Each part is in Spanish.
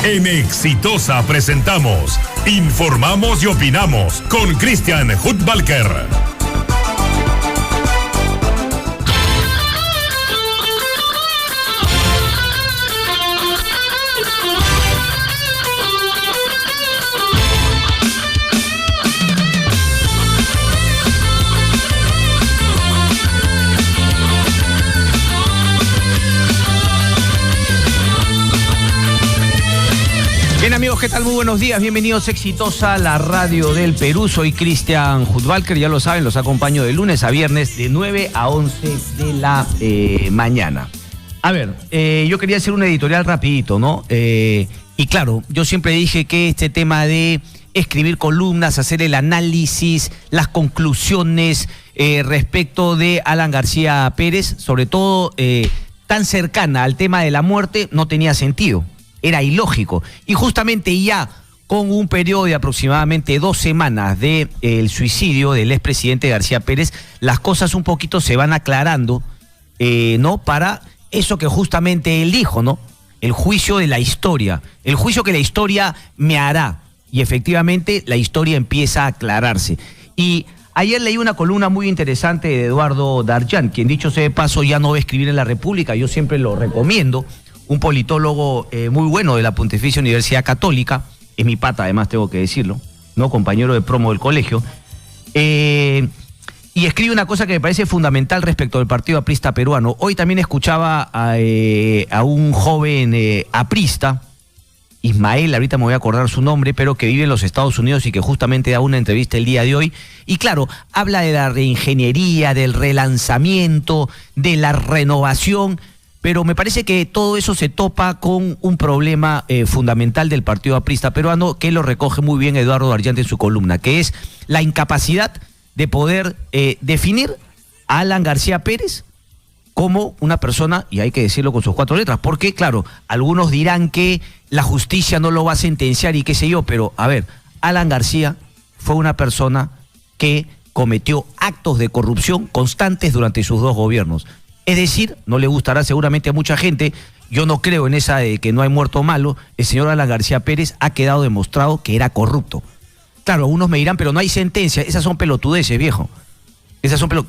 En Exitosa presentamos Informamos y Opinamos con Cristian Hutbalker. Bien amigos, ¿qué tal? Muy buenos días, bienvenidos a Exitosa, la radio del Perú. Soy Cristian Hutbalker, ya lo saben, los acompaño de lunes a viernes de 9 a 11 de la mañana. A ver, yo quería hacer un editorial rapidito, ¿no? Y claro, yo siempre dije que este tema de escribir columnas, hacer el análisis, las conclusiones respecto de Alan García Pérez, sobre todo tan cercana al tema de la muerte, no tenía sentido. Era ilógico. Y justamente ya con un periodo de aproximadamente 2 semanas del suicidio del expresidente García Pérez, las cosas un poquito se van aclarando, ¿no? Para eso que justamente él dijo, ¿no? El juicio de la historia, el juicio que la historia me hará. Y efectivamente la historia empieza a aclararse. Y ayer leí una columna muy interesante de Eduardo Darjan, quien dicho sea de paso ya no va a escribir en La República, yo siempre lo recomiendo. Un politólogo muy bueno de la Pontificia Universidad Católica, es mi pata además, tengo que decirlo, ¿no? Compañero de promo del colegio, y escribe una cosa que me parece fundamental respecto del Partido Aprista peruano. Hoy también escuchaba a un joven aprista, Ismael, ahorita me voy a acordar su nombre, pero que vive en los Estados Unidos y que justamente da una entrevista el día de hoy, y claro, habla de la reingeniería, del relanzamiento, de la renovación. Pero me parece que todo eso se topa con un problema fundamental del Partido Aprista peruano, que lo recoge muy bien Eduardo Darjan en su columna, que es la incapacidad de poder definir a Alan García Pérez como una persona, y hay que decirlo con sus 4 letras, porque claro, algunos dirán que la justicia no lo va a sentenciar y qué sé yo, pero a ver, Alan García fue una persona que cometió actos de corrupción constantes durante sus 2 gobiernos. Es decir, no le gustará seguramente a mucha gente, yo no creo en esa de que no hay muerto malo, el señor Alan García Pérez ha quedado demostrado que era corrupto. Claro, algunos me dirán, pero no hay sentencia, esas son pelotudeces, viejo.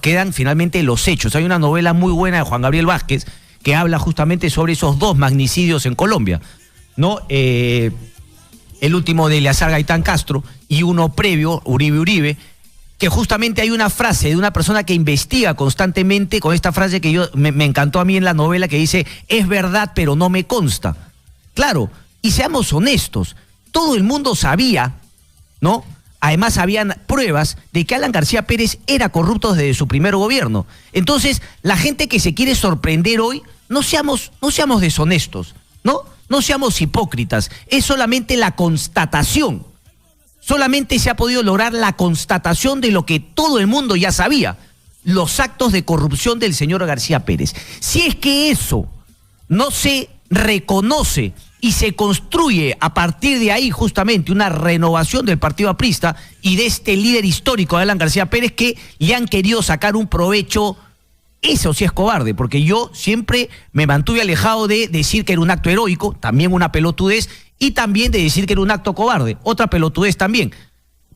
Quedan finalmente los hechos. Hay una novela muy buena de Juan Gabriel Vázquez que habla justamente sobre esos 2 magnicidios en Colombia, ¿no? El último de Eleazar Gaitán Castro y uno previo, Uribe, que justamente hay una frase de una persona que investiga constantemente con esta frase que me encantó a mí en la novela, que dice, es verdad pero no me consta. Claro, y seamos honestos, todo el mundo sabía, ¿no? Además habían pruebas de que Alan García Pérez era corrupto desde su primer gobierno. Entonces, la gente que se quiere sorprender hoy, no seamos deshonestos, ¿no? No seamos hipócritas, es solamente la constatación. Solamente se ha podido lograr la constatación de lo que todo el mundo ya sabía, los actos de corrupción del señor García Pérez. Si es que eso no se reconoce y se construye a partir de ahí justamente una renovación del Partido Aprista y de este líder histórico de Alan García Pérez, que le han querido sacar un provecho, eso sí es cobarde, porque yo siempre me mantuve alejado de decir que era un acto heroico, también una pelotudez, y también de decir que era un acto cobarde, otra pelotudez también.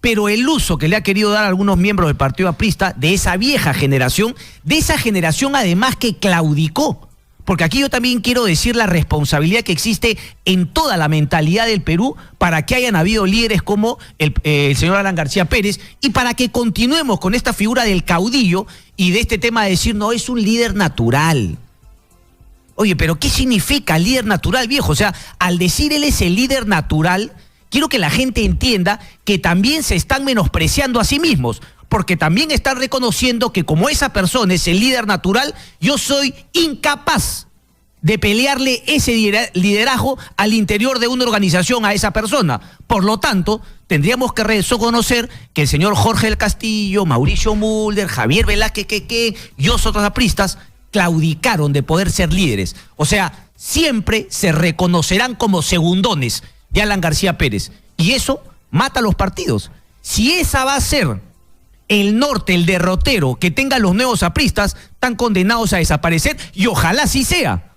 Pero el uso que le ha querido dar a algunos miembros del Partido Aprista, de esa vieja generación, de esa generación además que claudicó, porque aquí yo también quiero decir la responsabilidad que existe en toda la mentalidad del Perú para que hayan habido líderes como el señor Alan García Pérez, y para que continuemos con esta figura del caudillo y de este tema de decir, no, es un líder natural. Oye, pero ¿qué significa líder natural, viejo? O sea, al decir él es el líder natural, quiero que la gente entienda que también se están menospreciando a sí mismos, porque también están reconociendo que como esa persona es el líder natural, yo soy incapaz de pelearle ese liderazgo al interior de una organización a esa persona. Por lo tanto, tendríamos que reconocer que el señor Jorge del Castillo, Mauricio Mulder, Javier Velázquez y otros apristas claudicaron de poder ser líderes. O sea, siempre se reconocerán como segundones de Alan García Pérez. Y eso mata a los partidos. Si esa va a ser el norte, el derrotero que tengan los nuevos apristas, están condenados a desaparecer, y ojalá sí sea.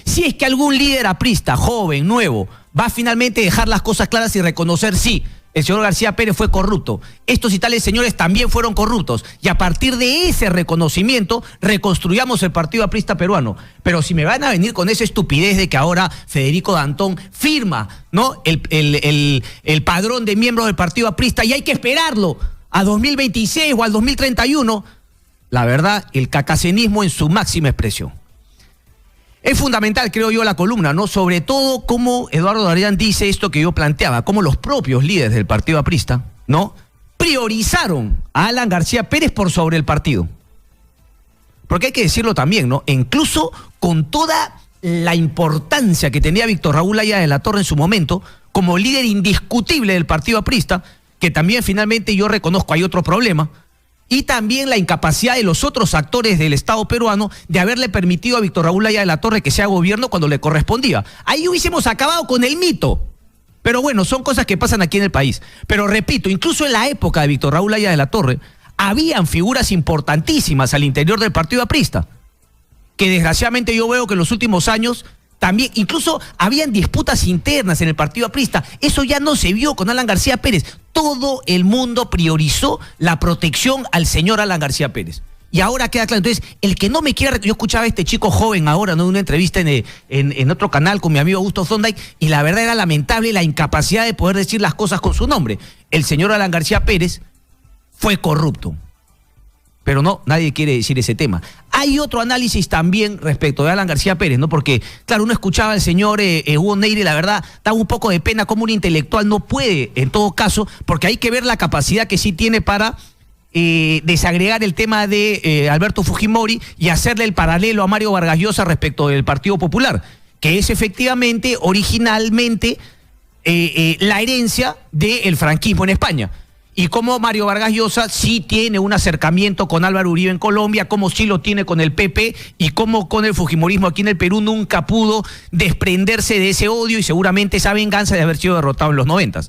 Si es que algún líder aprista, joven, nuevo, va a finalmente dejar las cosas claras y reconocer, sí, el señor García Pérez fue corrupto. Estos y tales señores también fueron corruptos. Y a partir de ese reconocimiento, reconstruyamos el Partido Aprista Peruano. Pero si me van a venir con esa estupidez de que ahora Federico Dantón firma, ¿no?, el padrón de miembros del Partido Aprista y hay que esperarlo a 2026 o al 2031, la verdad, el cacacenismo en su máxima expresión. Es fundamental, creo yo, la columna, ¿no? Sobre todo cómo Eduardo Dardán dice esto que yo planteaba, cómo los propios líderes del Partido Aprista, ¿no?, priorizaron a Alan García Pérez por sobre el partido. Porque hay que decirlo también, ¿no? Incluso con toda la importancia que tenía Víctor Raúl Haya de la Torre en su momento, como líder indiscutible del Partido Aprista, que también finalmente yo reconozco hay otro problema, y también la incapacidad de los otros actores del Estado peruano de haberle permitido a Víctor Raúl Haya de la Torre que sea gobierno cuando le correspondía. Ahí hubiésemos acabado con el mito. Pero bueno, son cosas que pasan aquí en el país. Pero repito, incluso en la época de Víctor Raúl Haya de la Torre, habían figuras importantísimas al interior del Partido Aprista, que desgraciadamente yo veo que en los últimos años también, incluso habían disputas internas en el Partido Aprista. Eso ya no se vio con Alan García Pérez. Todo el mundo priorizó la protección al señor Alan García Pérez. Y ahora queda claro. Entonces, el que no me quiera... Yo escuchaba a este chico joven ahora, ¿no?, en una entrevista en otro canal con mi amigo Augusto Zonday, y la verdad era lamentable la incapacidad de poder decir las cosas con su nombre. El señor Alan García Pérez fue corrupto. Pero no, nadie quiere decir ese tema. Hay otro análisis también respecto de Alan García Pérez, ¿no? Porque, claro, uno escuchaba al señor Hugo Neyre y la verdad daba un poco de pena cómo un intelectual no puede, en todo caso, porque hay que ver la capacidad que sí tiene para desagregar el tema de Alberto Fujimori y hacerle el paralelo a Mario Vargas Llosa respecto del Partido Popular, que es efectivamente, originalmente, la herencia del franquismo en España. Y cómo Mario Vargas Llosa sí tiene un acercamiento con Álvaro Uribe en Colombia, cómo sí lo tiene con el PP y cómo con el fujimorismo aquí en el Perú nunca pudo desprenderse de ese odio y seguramente esa venganza de haber sido derrotado en los 90.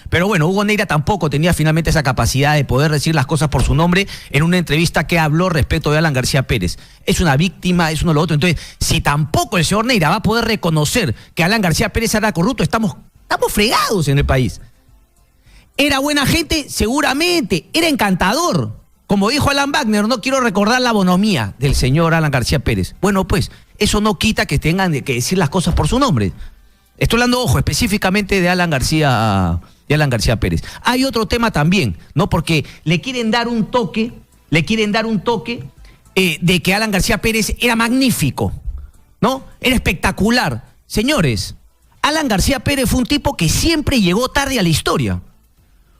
Pero bueno, Hugo Neyre tampoco tenía finalmente esa capacidad de poder decir las cosas por su nombre en una entrevista que habló respecto de Alan García Pérez. Es una víctima, es uno de lo otro. Entonces, si tampoco el señor Neyre va a poder reconocer que Alan García Pérez era corrupto, estamos fregados en el país. ¿Era buena gente? Seguramente. Era encantador. Como dijo Alan Wagner, no quiero recordar la bonomía del señor Alan García Pérez. Bueno, pues, eso no quita que tengan que decir las cosas por su nombre. Estoy hablando, ojo, específicamente de Alan García Pérez. Hay otro tema también, ¿no? Porque le quieren dar un toque de que Alan García Pérez era magnífico, ¿no? Era espectacular. Señores, Alan García Pérez fue un tipo que siempre llegó tarde a la historia.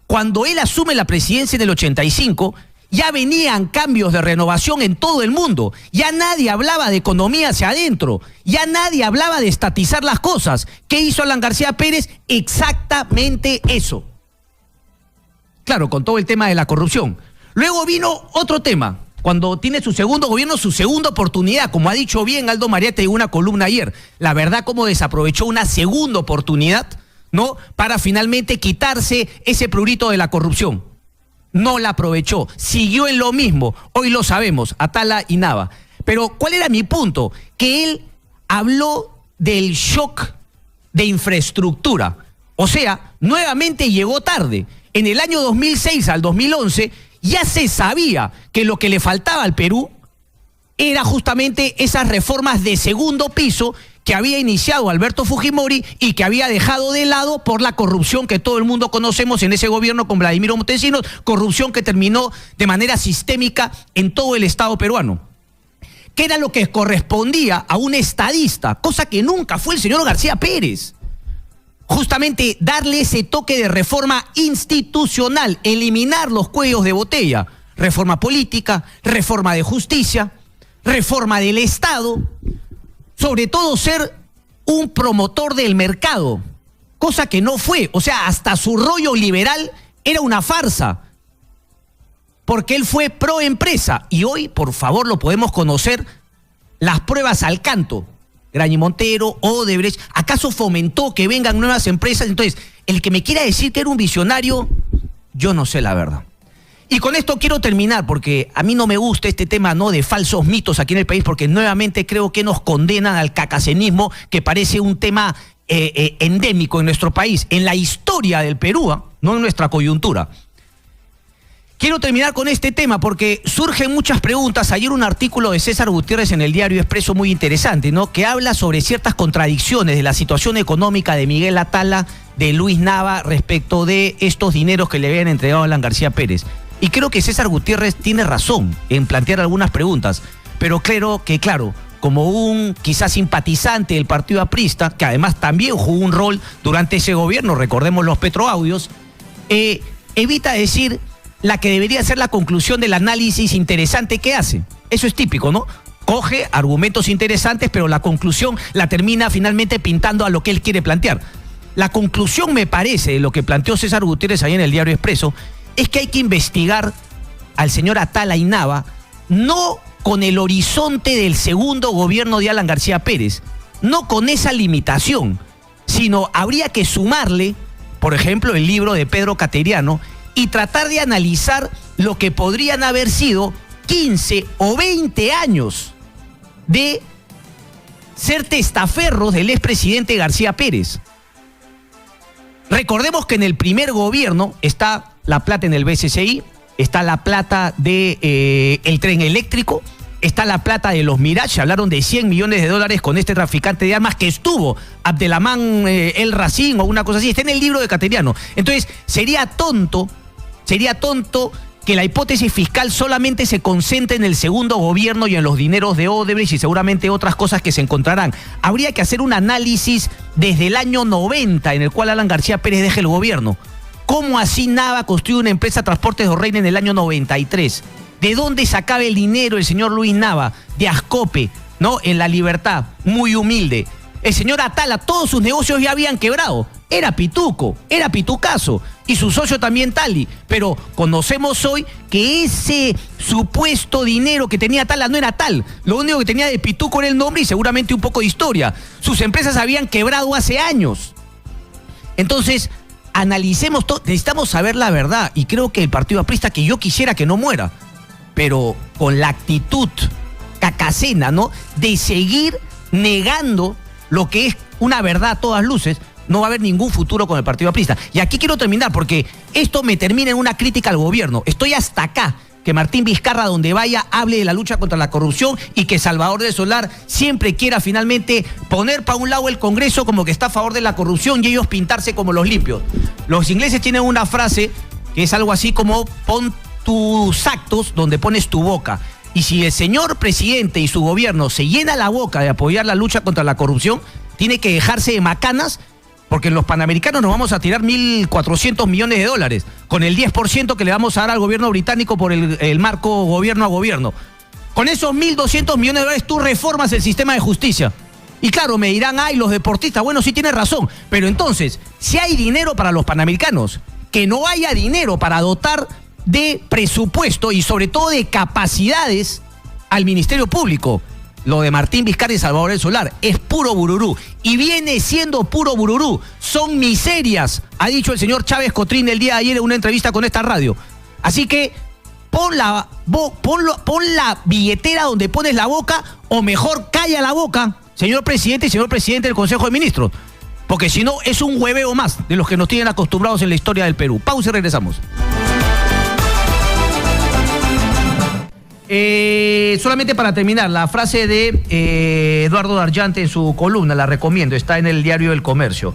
Cuando él asume la presidencia en el 85, ya venían cambios de renovación en todo el mundo. Ya nadie hablaba de economía hacia adentro. Ya nadie hablaba de estatizar las cosas. ¿Qué hizo Alan García Pérez? Exactamente eso. Claro, con todo el tema de la corrupción. Luego vino otro tema. Cuando tiene su segundo gobierno, su segunda oportunidad, como ha dicho bien Aldo Mariate en una columna ayer. La verdad, cómo desaprovechó una segunda oportunidad, ¿no?, para finalmente quitarse ese prurito de la corrupción. No la aprovechó, siguió en lo mismo, hoy lo sabemos, Atala y Nava. Pero ¿cuál era mi punto? Que él habló del shock de infraestructura. O sea, nuevamente llegó tarde. En el año 2006 al 2011 ya se sabía que lo que le faltaba al Perú era justamente esas reformas de segundo piso que había iniciado Alberto Fujimori y que había dejado de lado por la corrupción que todo el mundo conocemos en ese gobierno con Vladimiro Montesinos, corrupción que terminó de manera sistémica en todo el Estado peruano. Que era lo que correspondía a un estadista, cosa que nunca fue el señor García Pérez. Justamente darle ese toque de reforma institucional, eliminar los cuellos de botella, reforma política, reforma de justicia, reforma del Estado, sobre todo ser un promotor del mercado, cosa que no fue. O sea, hasta su rollo liberal era una farsa, porque él fue pro empresa y hoy, por favor, lo podemos conocer, las pruebas al canto. Grañi Montero, Odebrecht, ¿acaso fomentó que vengan nuevas empresas? Entonces, el que me quiera decir que era un visionario, yo no sé la verdad. Y con esto quiero terminar, porque a mí no me gusta este tema, ¿no?, de falsos mitos aquí en el país, porque nuevamente creo que nos condenan al cacacenismo, que parece un tema endémico en nuestro país, en la historia del Perú, no en nuestra coyuntura. Quiero terminar con este tema porque surgen muchas preguntas. Ayer un artículo de César Gutiérrez en el diario Expreso muy interesante, ¿no? Que habla sobre ciertas contradicciones de la situación económica de Miguel Atala, de Luis Nava, respecto de estos dineros que le habían entregado a Alan García Pérez. Y creo que César Gutiérrez tiene razón en plantear algunas preguntas, pero creo que, claro, como un quizás simpatizante del partido aprista, que además también jugó un rol durante ese gobierno, recordemos los petroaudios, evita decir la que debería ser la conclusión del análisis interesante que hace. Eso es típico, ¿no? Coge argumentos interesantes, pero la conclusión la termina finalmente pintando a lo que él quiere plantear. La conclusión, me parece, de lo que planteó César Gutiérrez ahí en el diario Expreso, es que hay que investigar al señor Atala y Nava, no con el horizonte del segundo gobierno de Alan García Pérez, no con esa limitación, sino habría que sumarle, por ejemplo, el libro de Pedro Cateriano, y tratar de analizar lo que podrían haber sido 15 o 20 años de ser testaferros del expresidente García Pérez. Recordemos que en el primer gobierno está la plata en el BCCI, está la plata de el tren eléctrico, está la plata de los Mirage. Hablaron de $100 millones con este traficante de armas que estuvo, Abdelhamán El Racín o una cosa así. Está en el libro de Cateriano. Entonces, sería tonto que la hipótesis fiscal solamente se concentre en el segundo gobierno y en los dineros de Odebrecht y seguramente otras cosas que se encontrarán. Habría que hacer un análisis desde el año 90 en el cual Alan García Pérez deja el gobierno. ¿Cómo así Nava construye una empresa de transportes de Orreina en el año 93? ¿De dónde sacaba el dinero el señor Luis Nava? De Ascope, ¿no? En La Libertad, muy humilde. El señor Atala, todos sus negocios ya habían quebrado. Era pituco, era pitucazo. Y su socio también Tali. Pero conocemos hoy que ese supuesto dinero que tenía Atala no era tal. Lo único que tenía de pituco era el nombre y seguramente un poco de historia. Sus empresas habían quebrado hace años. Entonces, analicemos todo. Necesitamos saber la verdad. Y creo que el partido aprista, que yo quisiera que no muera, pero con la actitud cacacena, ¿no?, de seguir negando lo que es una verdad a todas luces, no va a haber ningún futuro con el partido aprista. Y aquí quiero terminar, porque esto me termina en una crítica al gobierno. Estoy hasta acá que Martín Vizcarra, donde vaya, hable de la lucha contra la corrupción y que Salvador del Solar siempre quiera finalmente poner para un lado el Congreso como que está a favor de la corrupción y ellos pintarse como los limpios. Los ingleses tienen una frase que es algo así como: pon tus actos donde pones tu boca. Y si el señor presidente y su gobierno se llena la boca de apoyar la lucha contra la corrupción, tiene que dejarse de macanas, porque en los Panamericanos nos vamos a tirar $1.400 millones con el 10% que le vamos a dar al gobierno británico por el marco gobierno a gobierno. Con esos $1.200 millones tú reformas el sistema de justicia. Y claro, me dirán, ay, los deportistas, bueno, sí tienes razón, pero entonces, si hay dinero para los Panamericanos, que no haya dinero para dotar de presupuesto y sobre todo de capacidades al Ministerio Público. Lo de Martín Vizcarra y Salvador del Solar es puro bururú y viene siendo puro bururú. Son miserias, ha dicho el señor Chávez Cotrín el día de ayer en una entrevista con esta radio. Así que pon la billetera donde pones la boca, o mejor calla la boca, señor presidente y señor presidente del Consejo de Ministros, porque si no es un hueveo más de los que nos tienen acostumbrados en la historia del Perú. Pausa y regresamos. Solamente para terminar, la frase de Eduardo Darllante en su columna, la recomiendo, está en el diario El Comercio.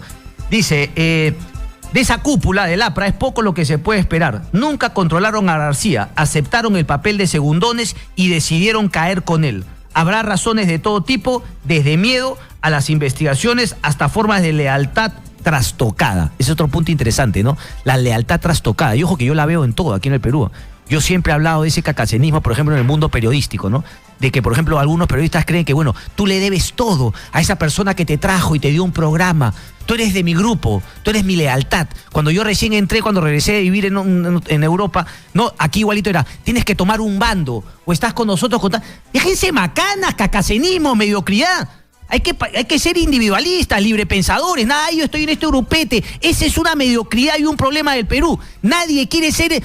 Dice, de esa cúpula del APRA es poco lo que se puede esperar. Nunca controlaron a García, aceptaron el papel de segundones y decidieron caer con él. Habrá razones de todo tipo, desde miedo a las investigaciones hasta formas de lealtad trastocada. Es otro punto interesante, ¿no? La lealtad trastocada. Y ojo que yo la veo en todo aquí en el Perú. Yo siempre he hablado de ese cacacenismo, por ejemplo, en el mundo periodístico, ¿no? De que, por ejemplo, algunos periodistas creen que, bueno, tú le debes todo a esa persona que te trajo y te dio un programa. Tú eres de mi grupo, tú eres mi lealtad. Cuando yo recién entré, cuando regresé de vivir en Europa, no, aquí igualito era, tienes que tomar un bando, o estás con nosotros. Déjense macanas, cacacenismo, mediocridad. Hay que ser individualistas, librepensadores. Nada, yo estoy en este grupete. Esa es una mediocridad y un problema del Perú. Nadie quiere ser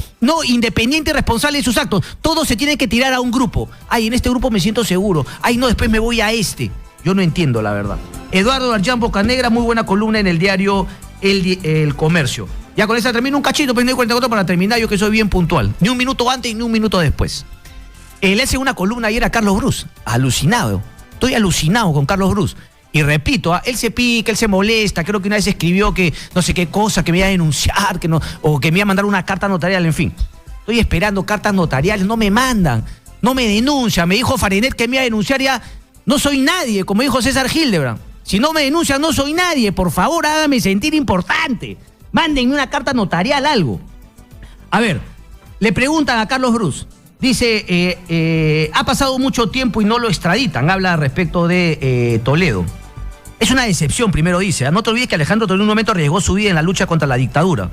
independiente y responsable de sus actos. Todo se tiene que tirar a un grupo. Ay, en este grupo me siento seguro. Ay, no, después me voy a este. Yo no entiendo, la verdad. Eduardo Arján Bocanegra, muy buena columna en el diario El Comercio. Ya con esa termino un cachito, pero no hay 44 para terminar, yo que soy bien puntual. Ni un minuto antes ni un minuto después. Le hace una columna ayer a Carlos Brus. Alucinado. Estoy alucinado con Carlos Brus. Y repito, él se pica, él se molesta. Creo que una vez escribió que no sé qué cosa, que me iba a denunciar, o que me iba a mandar una carta notarial, en fin. Estoy esperando cartas notariales, no me mandan, no me denuncian. Me dijo Farinet que me iba a denunciar ya. No soy nadie, como dijo César Hildebrand. Si no me denuncian, no soy nadie. Por favor, hágame sentir importante. Mándenme una carta notarial, algo. A ver, le preguntan a Carlos Brus. Dice, ha pasado mucho tiempo y no lo extraditan. Habla respecto de Toledo. Es una decepción, primero dice. No te olvides que Alejandro Toledo en un momento arriesgó su vida en la lucha contra la dictadura.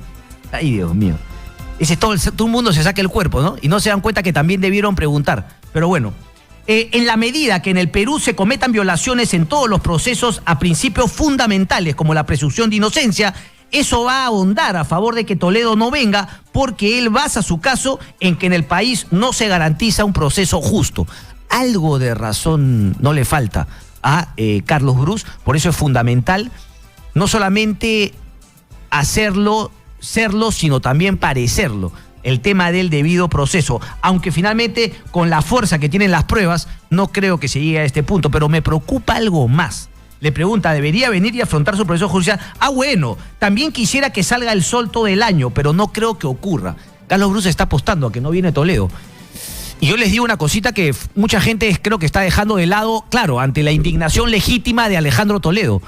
Ay, Dios mío. Todo el mundo se saca el cuerpo, ¿no? Y no se dan cuenta que también debieron preguntar. Pero bueno, en la medida que en el Perú se cometan violaciones en todos los procesos a principios fundamentales como la presunción de inocencia, eso va a ahondar a favor de que Toledo no venga, porque él basa su caso en que en el país no se garantiza un proceso justo. Algo de razón no le falta a Carlos Brus, por eso es fundamental no solamente serlo, sino también parecerlo. El tema del debido proceso, aunque finalmente con la fuerza que tienen las pruebas, no creo que se llegue a este punto, pero me preocupa algo más. Le pregunta, ¿debería venir y afrontar su proceso judicial? Bueno, también quisiera que salga el sol todo el año, pero no creo que ocurra. Carlos Brus está apostando a que no viene Toledo. Y yo les digo una cosita que mucha gente creo que está dejando de lado, claro, ante la indignación legítima de Alejandro Toledo.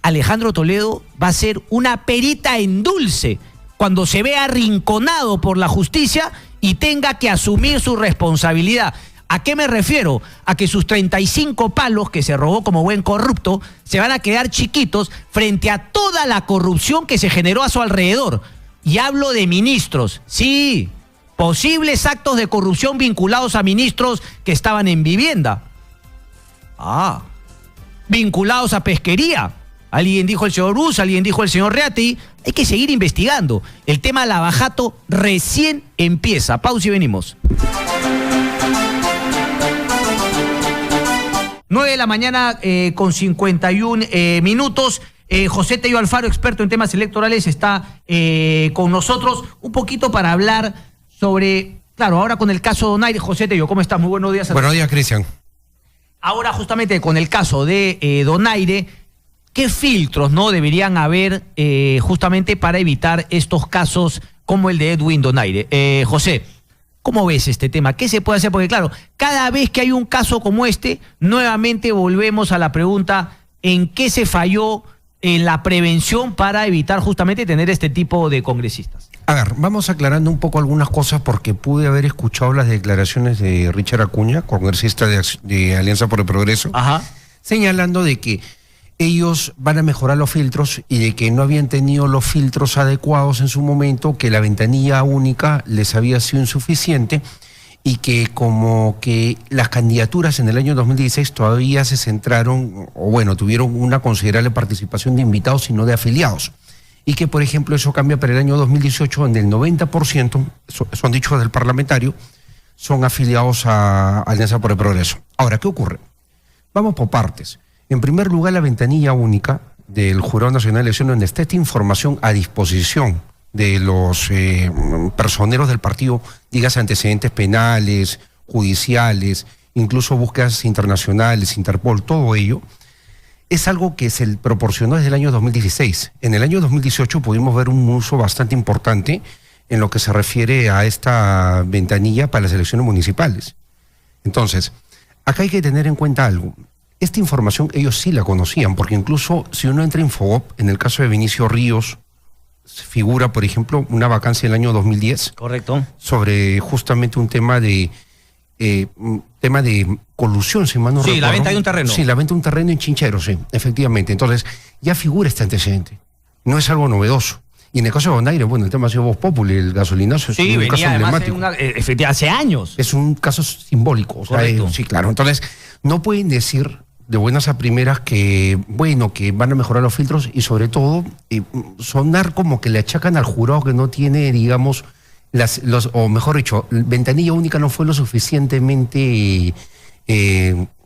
Alejandro Toledo va a ser una perita en dulce cuando se vea arrinconado por la justicia y tenga que asumir su responsabilidad. ¿A qué me refiero? A que sus 35 palos que se robó como buen corrupto se van a quedar chiquitos frente a toda la corrupción que se generó a su alrededor. Y hablo de ministros, sí, posibles actos de corrupción vinculados a ministros que estaban en vivienda. Vinculados a pesquería. Alguien dijo el señor Brus, alguien dijo el señor Reati. Hay que seguir investigando. El tema Lavajato recién empieza. Pausa y venimos. 9 de la mañana con 51 minutos. José Tello Alfaro, experto en temas electorales, está con nosotros un poquito para hablar sobre, claro, ahora con el caso Donaire. José Tello, ¿cómo estás? Muy buenos días. Buenos días, Cristian. Ahora justamente con el caso de Donaire, ¿qué filtros no deberían haber justamente para evitar estos casos como el de Edwin Donaire? José, ¿cómo ves este tema? ¿Qué se puede hacer? Porque claro, cada vez que hay un caso como este, nuevamente volvemos a la pregunta, ¿en qué se falló en la prevención para evitar justamente tener este tipo de congresistas? A ver, vamos aclarando un poco algunas cosas porque pude haber escuchado las declaraciones de Richard Acuña, congresista de Alianza por el Progreso, señalando de que ellos van a mejorar los filtros y de que no habían tenido los filtros adecuados en su momento, que la ventanilla única les había sido insuficiente y que como que las candidaturas en el año 2016 todavía se centraron, o bueno, tuvieron una considerable participación de invitados y no de afiliados. Y que, por ejemplo, eso cambia para el año 2018, donde el 90%, son dichos del parlamentario, son afiliados a Alianza por el Progreso. Ahora, ¿qué ocurre? Vamos por partes. En primer lugar, la ventanilla única del Jurado Nacional de Elecciones, donde está esta información a disposición de los personeros del partido, digas antecedentes penales, judiciales, incluso búsquedas internacionales, Interpol, todo ello, es algo que se proporcionó desde el año 2016. En el año 2018 pudimos ver un uso bastante importante en lo que se refiere a esta ventanilla para las elecciones municipales. Entonces, acá hay que tener en cuenta algo. Esta información ellos sí la conocían, porque incluso si uno entra en Infogop, en el caso de Vinicio Ríos, figura, por ejemplo, una vacancia en el año 2010. Correcto. Sobre justamente un tema de colusión, si mal no recuerdo. Sí, la venta de un terreno. Sí, la venta de un terreno en Chinchero, sí, efectivamente. Entonces, ya figura este antecedente. No es algo novedoso. Y en el caso de Donaire, bueno, el tema ha sido Voz Populi, el gasolinazo es un caso emblemático. Efectivamente, hace años. Es un caso simbólico. O sea, sí, claro. Entonces, no pueden decir de buenas a primeras que, bueno, que van a mejorar los filtros y sobre todo sonar como que le achacan al jurado que no tiene, digamos, o mejor dicho, ventanilla única no fue lo suficientemente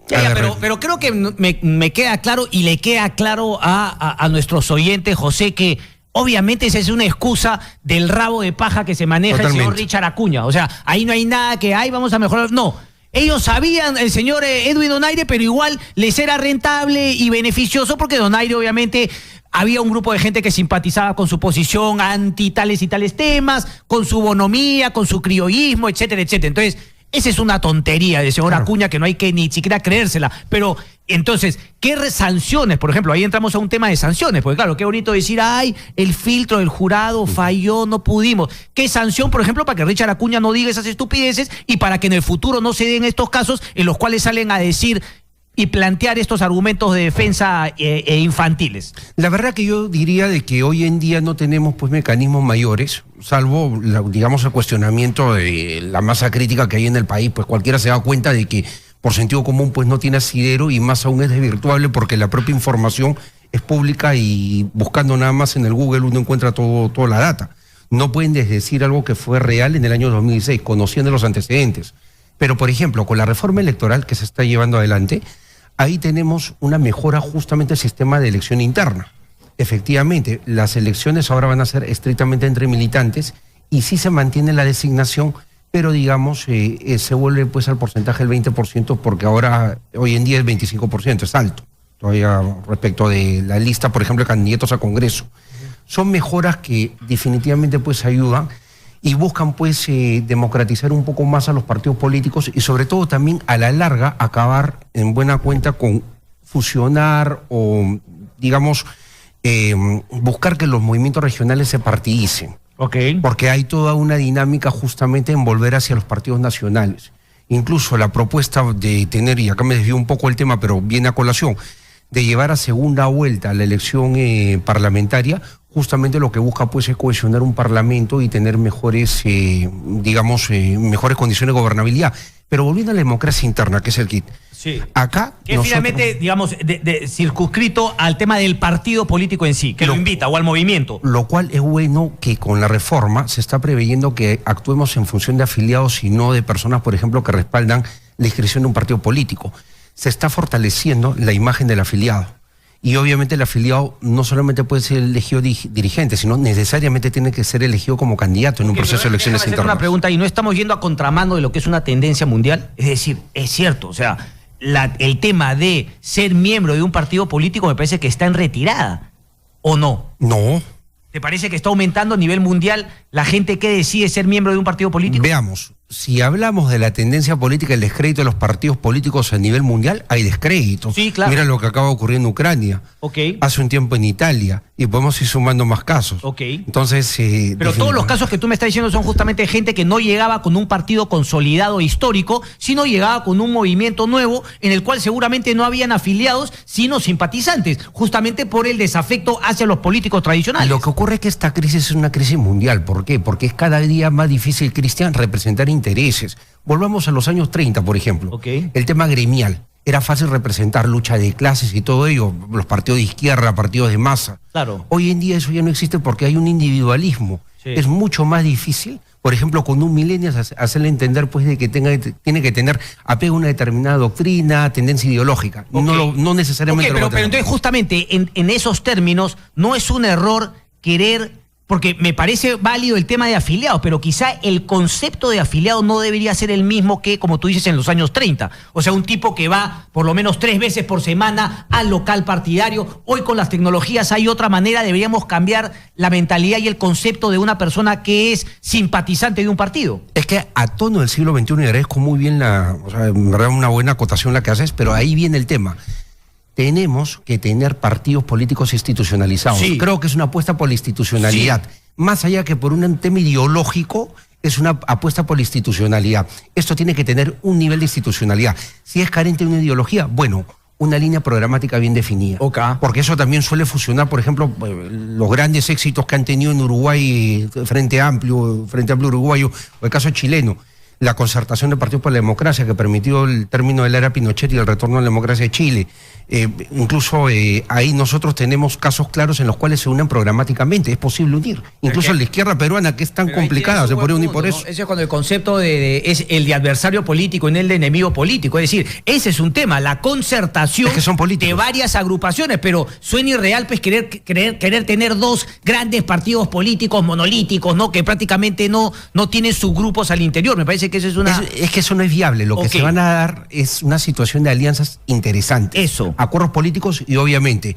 Pero creo que me queda claro y le queda claro a nuestros oyentes, José, que obviamente esa es una excusa del rabo de paja que se maneja el señor Richard Acuña. O sea, ahí no hay nada que vamos a mejorar. No. Ellos sabían, el señor Edwin Donaire, pero igual les era rentable y beneficioso porque Donaire obviamente había un grupo de gente que simpatizaba con su posición anti tales y tales temas, con su bonomía, con su criollismo, etcétera, etcétera. Entonces, esa es una tontería del señor Acuña que no hay que ni siquiera creérsela. Pero, entonces, ¿qué sanciones? Por ejemplo, ahí entramos a un tema de sanciones, porque claro, qué bonito decir, el filtro del jurado falló, no pudimos. ¿Qué sanción, por ejemplo, para que Richard Acuña no diga esas estupideces y para que en el futuro no se den estos casos en los cuales salen a decir y plantear estos argumentos de defensa infantiles? La verdad que yo diría de que hoy en día no tenemos pues mecanismos mayores, salvo, digamos, el cuestionamiento de la masa crítica que hay en el país, pues cualquiera se da cuenta de que por sentido común pues no tiene asidero y más aún es desvirtuable porque la propia información es pública y buscando nada más en el Google uno encuentra toda la data. No pueden desdecir algo que fue real en el año 2006, conociendo los antecedentes. Pero, por ejemplo, con la reforma electoral que se está llevando adelante, ahí tenemos una mejora justamente del sistema de elección interna. Efectivamente, las elecciones ahora van a ser estrictamente entre militantes y sí se mantiene la designación, pero digamos, se vuelve pues al porcentaje del 20% porque ahora, hoy en día el 25%, es alto, todavía respecto de la lista, por ejemplo, de candidatos a Congreso. Son mejoras que definitivamente pues ayudan y buscan pues democratizar un poco más a los partidos políticos y sobre todo también a la larga acabar en buena cuenta con fusionar o digamos buscar que los movimientos regionales se partidicen. Porque hay toda una dinámica justamente en volver hacia los partidos nacionales. Incluso la propuesta de tener, y acá me desvío un poco el tema, pero viene a colación, de llevar a segunda vuelta la elección parlamentaria, justamente lo que busca pues es cohesionar un parlamento y tener mejores, mejores condiciones de gobernabilidad. Pero volviendo a la democracia interna, que es el kit. Sí. Acá que nosotros, finalmente, digamos, circunscrito al tema del partido político en sí, que lo invita, o al movimiento. Lo cual es bueno que con la reforma se está preveyendo que actuemos en función de afiliados y no de personas, por ejemplo, que respaldan la inscripción de un partido político. Se está fortaleciendo la imagen del afiliado. Y obviamente el afiliado no solamente puede ser elegido dirigente, sino necesariamente tiene que ser elegido como candidato en un proceso de elecciones internas. Una pregunta, ¿y no estamos yendo a contramano de lo que es una tendencia mundial? Es decir, es cierto, o sea, el tema de ser miembro de un partido político me parece que está en retirada, ¿o no? No. ¿Te parece que está aumentando a nivel mundial la gente que decide ser miembro de un partido político? Veamos, si hablamos de la tendencia política, el descrédito de los partidos políticos a nivel mundial, hay descrédito. Sí, claro. Mira lo que acaba de ocurrir en Ucrania. Hace un tiempo en Italia. Y podemos ir sumando más casos. Entonces, pero todos los casos que tú me estás diciendo son justamente gente que no llegaba con un partido consolidado histórico, sino llegaba con un movimiento nuevo en el cual seguramente no habían afiliados, sino simpatizantes, justamente por el desafecto hacia los políticos tradicionales. Lo que ocurre es que esta crisis es una crisis mundial. ¿Por qué? Porque es cada día más difícil, Cristian, representar intereses. Volvamos a los años 30, por ejemplo. El tema gremial. Era fácil representar lucha de clases y todo ello, los partidos de izquierda, partidos de masa. Claro. Hoy en día eso ya no existe porque hay un individualismo. Sí. Es mucho más difícil, por ejemplo, con un millennial hacerle entender pues de que tiene que tener apego a una determinada doctrina, tendencia ideológica. No necesariamente. Pero entonces justamente en esos términos no es un error querer. Porque me parece válido el tema de afiliados, pero quizá el concepto de afiliado no debería ser el mismo que, como tú dices, en los años 30. O sea, un tipo que va por lo menos 3 veces por semana al local partidario. Hoy con las tecnologías hay otra manera, deberíamos cambiar la mentalidad y el concepto de una persona que es simpatizante de un partido. Es que a tono del siglo XXI, y agradezco muy bien en verdad una buena acotación la que haces, pero ahí viene el tema. Tenemos que tener partidos políticos institucionalizados. Sí. Creo que es una apuesta por la institucionalidad. Sí. Más allá que por un tema ideológico, es una apuesta por la institucionalidad. Esto tiene que tener un nivel de institucionalidad. Si es carente de una ideología, bueno, una línea programática bien definida. Porque eso también suele fusionar, por ejemplo, los grandes éxitos que han tenido en Uruguay, Frente Amplio Uruguayo, o el caso chileno. La concertación de partidos por la democracia que permitió el término de la era Pinochet y el retorno a la democracia de Chile. Incluso ahí nosotros tenemos casos claros en los cuales se unen programáticamente, es posible unir. Incluso la izquierda peruana, que es tan complicada, se puede unir por eso. Ese es cuando el concepto es el de adversario político y no el de enemigo político. Es decir, ese es un tema, la concertación de varias agrupaciones, pero suena irreal pues querer tener dos grandes partidos políticos monolíticos, ¿no? Que prácticamente no tienen subgrupos al interior. Me parece que eso es una... Es que eso no es viable. Lo que se van a dar es una situación de alianzas interesantes. Eso. Acuerdos políticos y obviamente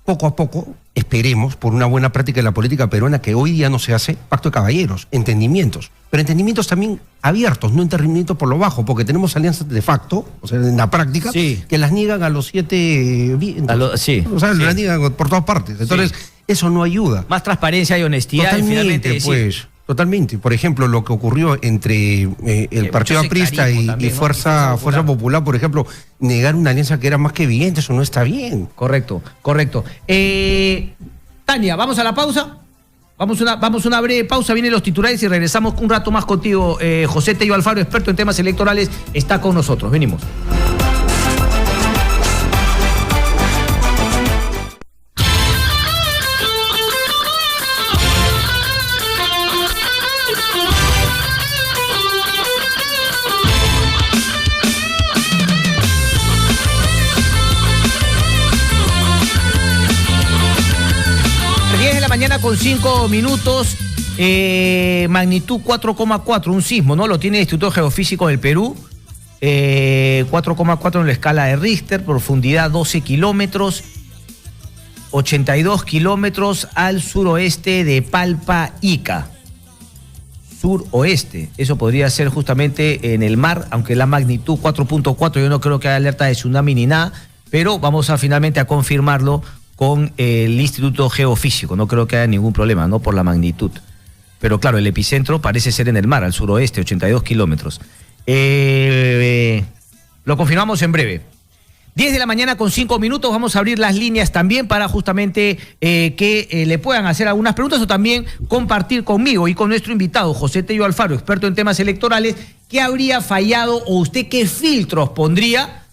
poco a poco, esperemos, por una buena práctica de la política peruana que hoy día no se hace, pacto de caballeros, entendimientos. Pero entendimientos también abiertos, no entendimientos por lo bajo, porque tenemos alianzas de facto, o sea, en la práctica, que las niegan a los 7 vientos. Las niegan por todas partes. Entonces, eso no ayuda. Más transparencia y honestidad. Totalmente, pues. Totalmente. Por ejemplo, lo que ocurrió entre el Partido Aprista y Fuerza Popular, por ejemplo, negar una alianza que era más que evidente, eso no está bien. Correcto. Tania, ¿vamos a la pausa? Vamos a una breve pausa, vienen los titulares y regresamos un rato más contigo. José Tello Alfaro, experto en temas electorales, está con nosotros. Venimos. Mañana con 5 minutos, magnitud 4,4, un sismo, ¿no? Lo tiene el Instituto Geofísico del Perú, 4,4 en la escala de Richter, profundidad 12 kilómetros, 82 kilómetros al suroeste de Palpa Ica. Suroeste, eso podría ser justamente en el mar, aunque la magnitud 4,4, yo no creo que haya alerta de tsunami ni nada, pero vamos a finalmente a confirmarlo con el Instituto Geofísico. No creo que haya ningún problema, ¿no? Por la magnitud. Pero claro, el epicentro parece ser en el mar, al suroeste, 82 kilómetros. Lo confirmamos en breve. 10 de la mañana con 5 minutos, vamos a abrir las líneas también para justamente que le puedan hacer algunas preguntas o también compartir conmigo y con nuestro invitado, José Tello Alfaro, experto en temas electorales, qué habría fallado o usted qué filtros pondría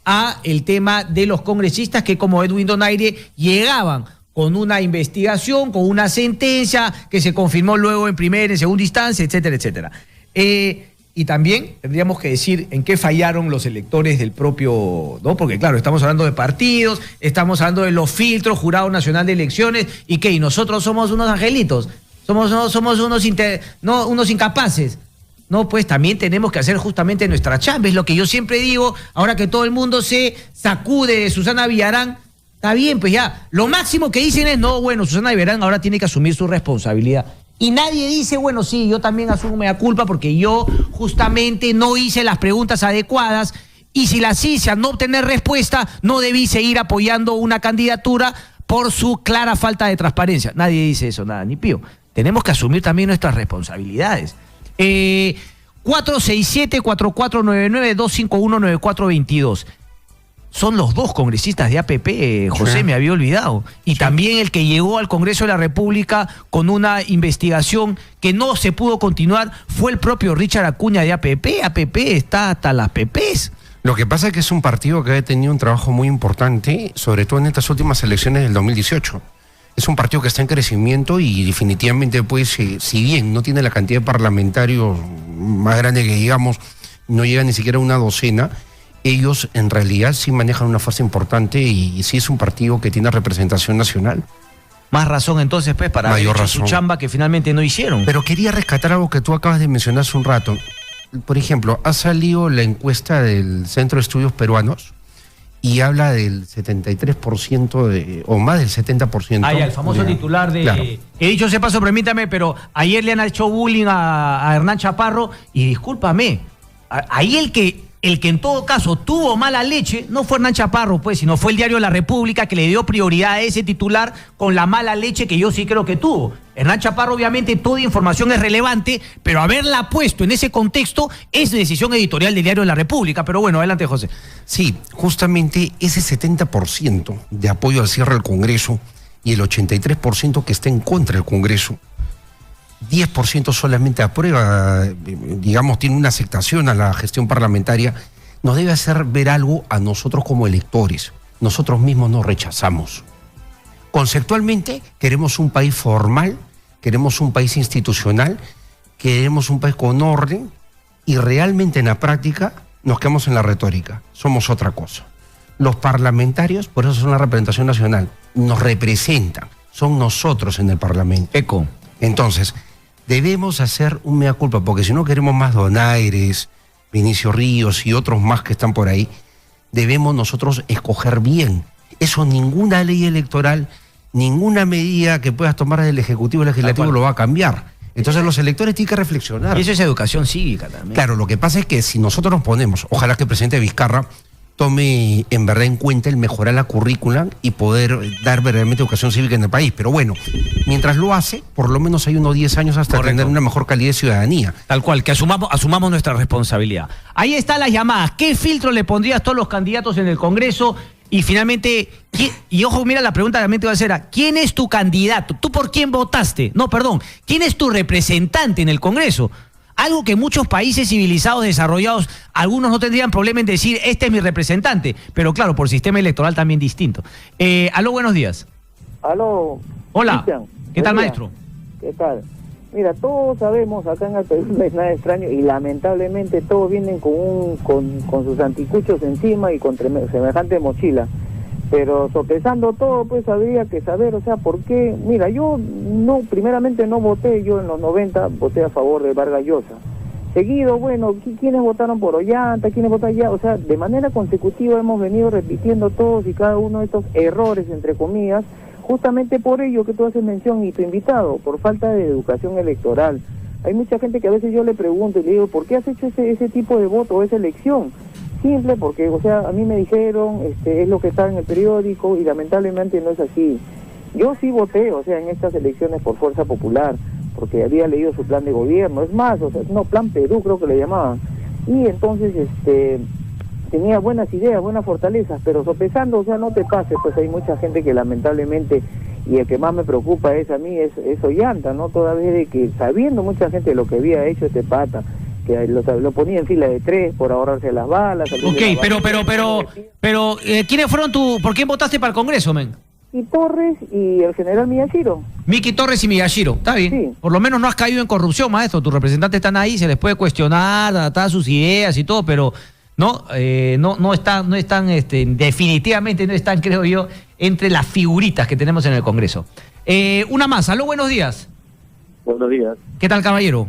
a el tema de los congresistas que, como Edwin Donaire, llegaban con una investigación, con una sentencia que se confirmó luego en primera, en segunda instancia, etcétera, etcétera. Y también tendríamos que decir en qué fallaron los electores del propio, ¿no? Porque claro, estamos hablando de partidos, estamos hablando de los filtros, Jurado Nacional de Elecciones, y ¿qué? ¿Y nosotros somos unos angelitos? Somos unos incapaces. No, pues también tenemos que hacer justamente nuestra chamba, es lo que yo siempre digo, ahora que todo el mundo se sacude de Susana Villarán, está bien, pues ya, lo máximo que dicen es, no, bueno, Susana Villarán ahora tiene que asumir su responsabilidad. Y nadie dice, bueno, sí, yo también asumo la culpa porque yo justamente no hice las preguntas adecuadas y si las hice a no obtener respuesta, no debí seguir apoyando una candidatura por su clara falta de transparencia. Nadie dice eso, nada, ni pío. Tenemos que asumir también nuestras responsabilidades. 467-4499-251-9422. Son los dos congresistas de APP, José, me había olvidado. Y también el que llegó al Congreso de la República con una investigación que no se pudo continuar fue el propio Richard Acuña de APP. APP está hasta las PPs. Lo que pasa es que es un partido que ha tenido un trabajo muy importante, sobre todo en estas últimas elecciones del 2018. Es un partido que está en crecimiento y definitivamente, pues, si bien no tiene la cantidad de parlamentarios más grande que digamos, no llega ni siquiera a una docena, ellos en realidad sí manejan una fuerza importante y sí es un partido que tiene representación nacional. Más razón entonces, pues, para haber hecho su chamba que finalmente no hicieron. Pero quería rescatar algo que tú acabas de mencionar hace un rato. Por ejemplo, ha salido la encuesta del Centro de Estudios Peruanos y habla del 73% o más del 70%. Ah, ya, el famoso titular de... Claro. He dicho ese paso, permítame, pero ayer le han hecho bullying a Hernán Chaparro y discúlpame, ahí el que en todo caso tuvo mala leche no fue Hernán Chaparro, pues, sino fue el diario La República que le dio prioridad a ese titular con la mala leche que yo sí creo que tuvo. Hernán Chaparro, obviamente, toda información es relevante, pero haberla puesto en ese contexto es decisión editorial del diario La República. Pero bueno, adelante, José. Sí, justamente ese 70% de apoyo al cierre del Congreso y el 83% que está en contra del Congreso, 10% solamente aprueba, digamos, tiene una aceptación a la gestión parlamentaria, nos debe hacer ver algo a nosotros como electores. nosotros mismos nos rechazamos. Conceptualmente queremos un país formal, queremos un país institucional, queremos un país con orden y realmente en la práctica nos quedamos en la retórica, somos otra cosa. Los parlamentarios, por eso son la representación nacional, nos representan, son nosotros en el Parlamento. Eco. Entonces, debemos hacer un mea culpa, porque si no queremos más Donaires, Vinicio Ríos y otros más que están por ahí, debemos nosotros escoger bien. Eso ninguna ley electoral, ninguna medida que puedas tomar del Ejecutivo y Legislativo lo va a cambiar. Entonces los electores tienen que reflexionar. Y eso es educación cívica también. Claro, lo que pasa es que si nosotros nos ponemos, ojalá que el presidente Vizcarra tome en verdad en cuenta el mejorar la currícula y poder dar verdaderamente educación cívica en el país. Pero bueno, mientras lo hace, por lo menos hay unos 10 años hasta tener una mejor calidad de ciudadanía. Tal cual, que asumamos nuestra responsabilidad. Ahí están las llamadas. ¿Qué filtro le pondrías a todos los candidatos en el Congreso? Y finalmente, y ojo, mira, la pregunta realmente va a ser, ¿quién es tu candidato? ¿Tú por quién votaste? No, perdón, ¿quién es tu representante en el Congreso? Algo que muchos países civilizados, desarrollados, algunos no tendrían problema en decir, este es mi representante, pero claro, por sistema electoral también distinto. Aló, buenos días. Aló. Hola. Cristian, ¿Qué tal, maestro? ¿Qué tal? Mira, todos sabemos, acá en el Perú no es nada extraño y lamentablemente todos vienen con sus anticuchos encima y con semejante mochila. Pero sopesando todo, pues habría que saber, o sea, por qué. Mira, yo primeramente no voté, yo en los 90 voté a favor de Vargas Llosa. Seguido, bueno, ¿quiénes votaron por Ollanta? ¿Quiénes votaron ya? O sea, de manera consecutiva hemos venido repitiendo todos y cada uno de estos errores, entre comillas, justamente por ello que tú haces mención y tu invitado, por falta de educación electoral. Hay mucha gente que a veces yo le pregunto y le digo, ¿por qué has hecho ese tipo de voto o esa elección? Simple, porque, o sea, a mí me dijeron, es lo que está en el periódico y lamentablemente no es así. Yo sí voté, o sea, en estas elecciones por Fuerza Popular, porque había leído su plan de gobierno, es más, o sea, no, Plan Perú creo que le llamaban. Y entonces, tenía buenas ideas, buenas fortalezas, pero sopesando, o sea, no te pases, pues hay mucha gente que lamentablemente, y el que más me preocupa es a mí, es Ollanta, ¿no? Todavía de que, sabiendo mucha gente lo que había hecho este pata, que lo ponía en fila de 3 por ahorrarse las balas. Ok, pero ¿quiénes fueron por quién votaste para el Congreso, men? Y Torres y el general Miyashiro. Miki Torres y Miyashiro, está bien. Sí. Por lo menos no has caído en corrupción, maestro. Tus representantes están ahí, se les puede cuestionar, adaptar sus ideas y todo, pero no están, definitivamente no están, creo yo, entre las figuritas que tenemos en el Congreso. Una más, aló, buenos días. Buenos días. ¿Qué tal, caballero?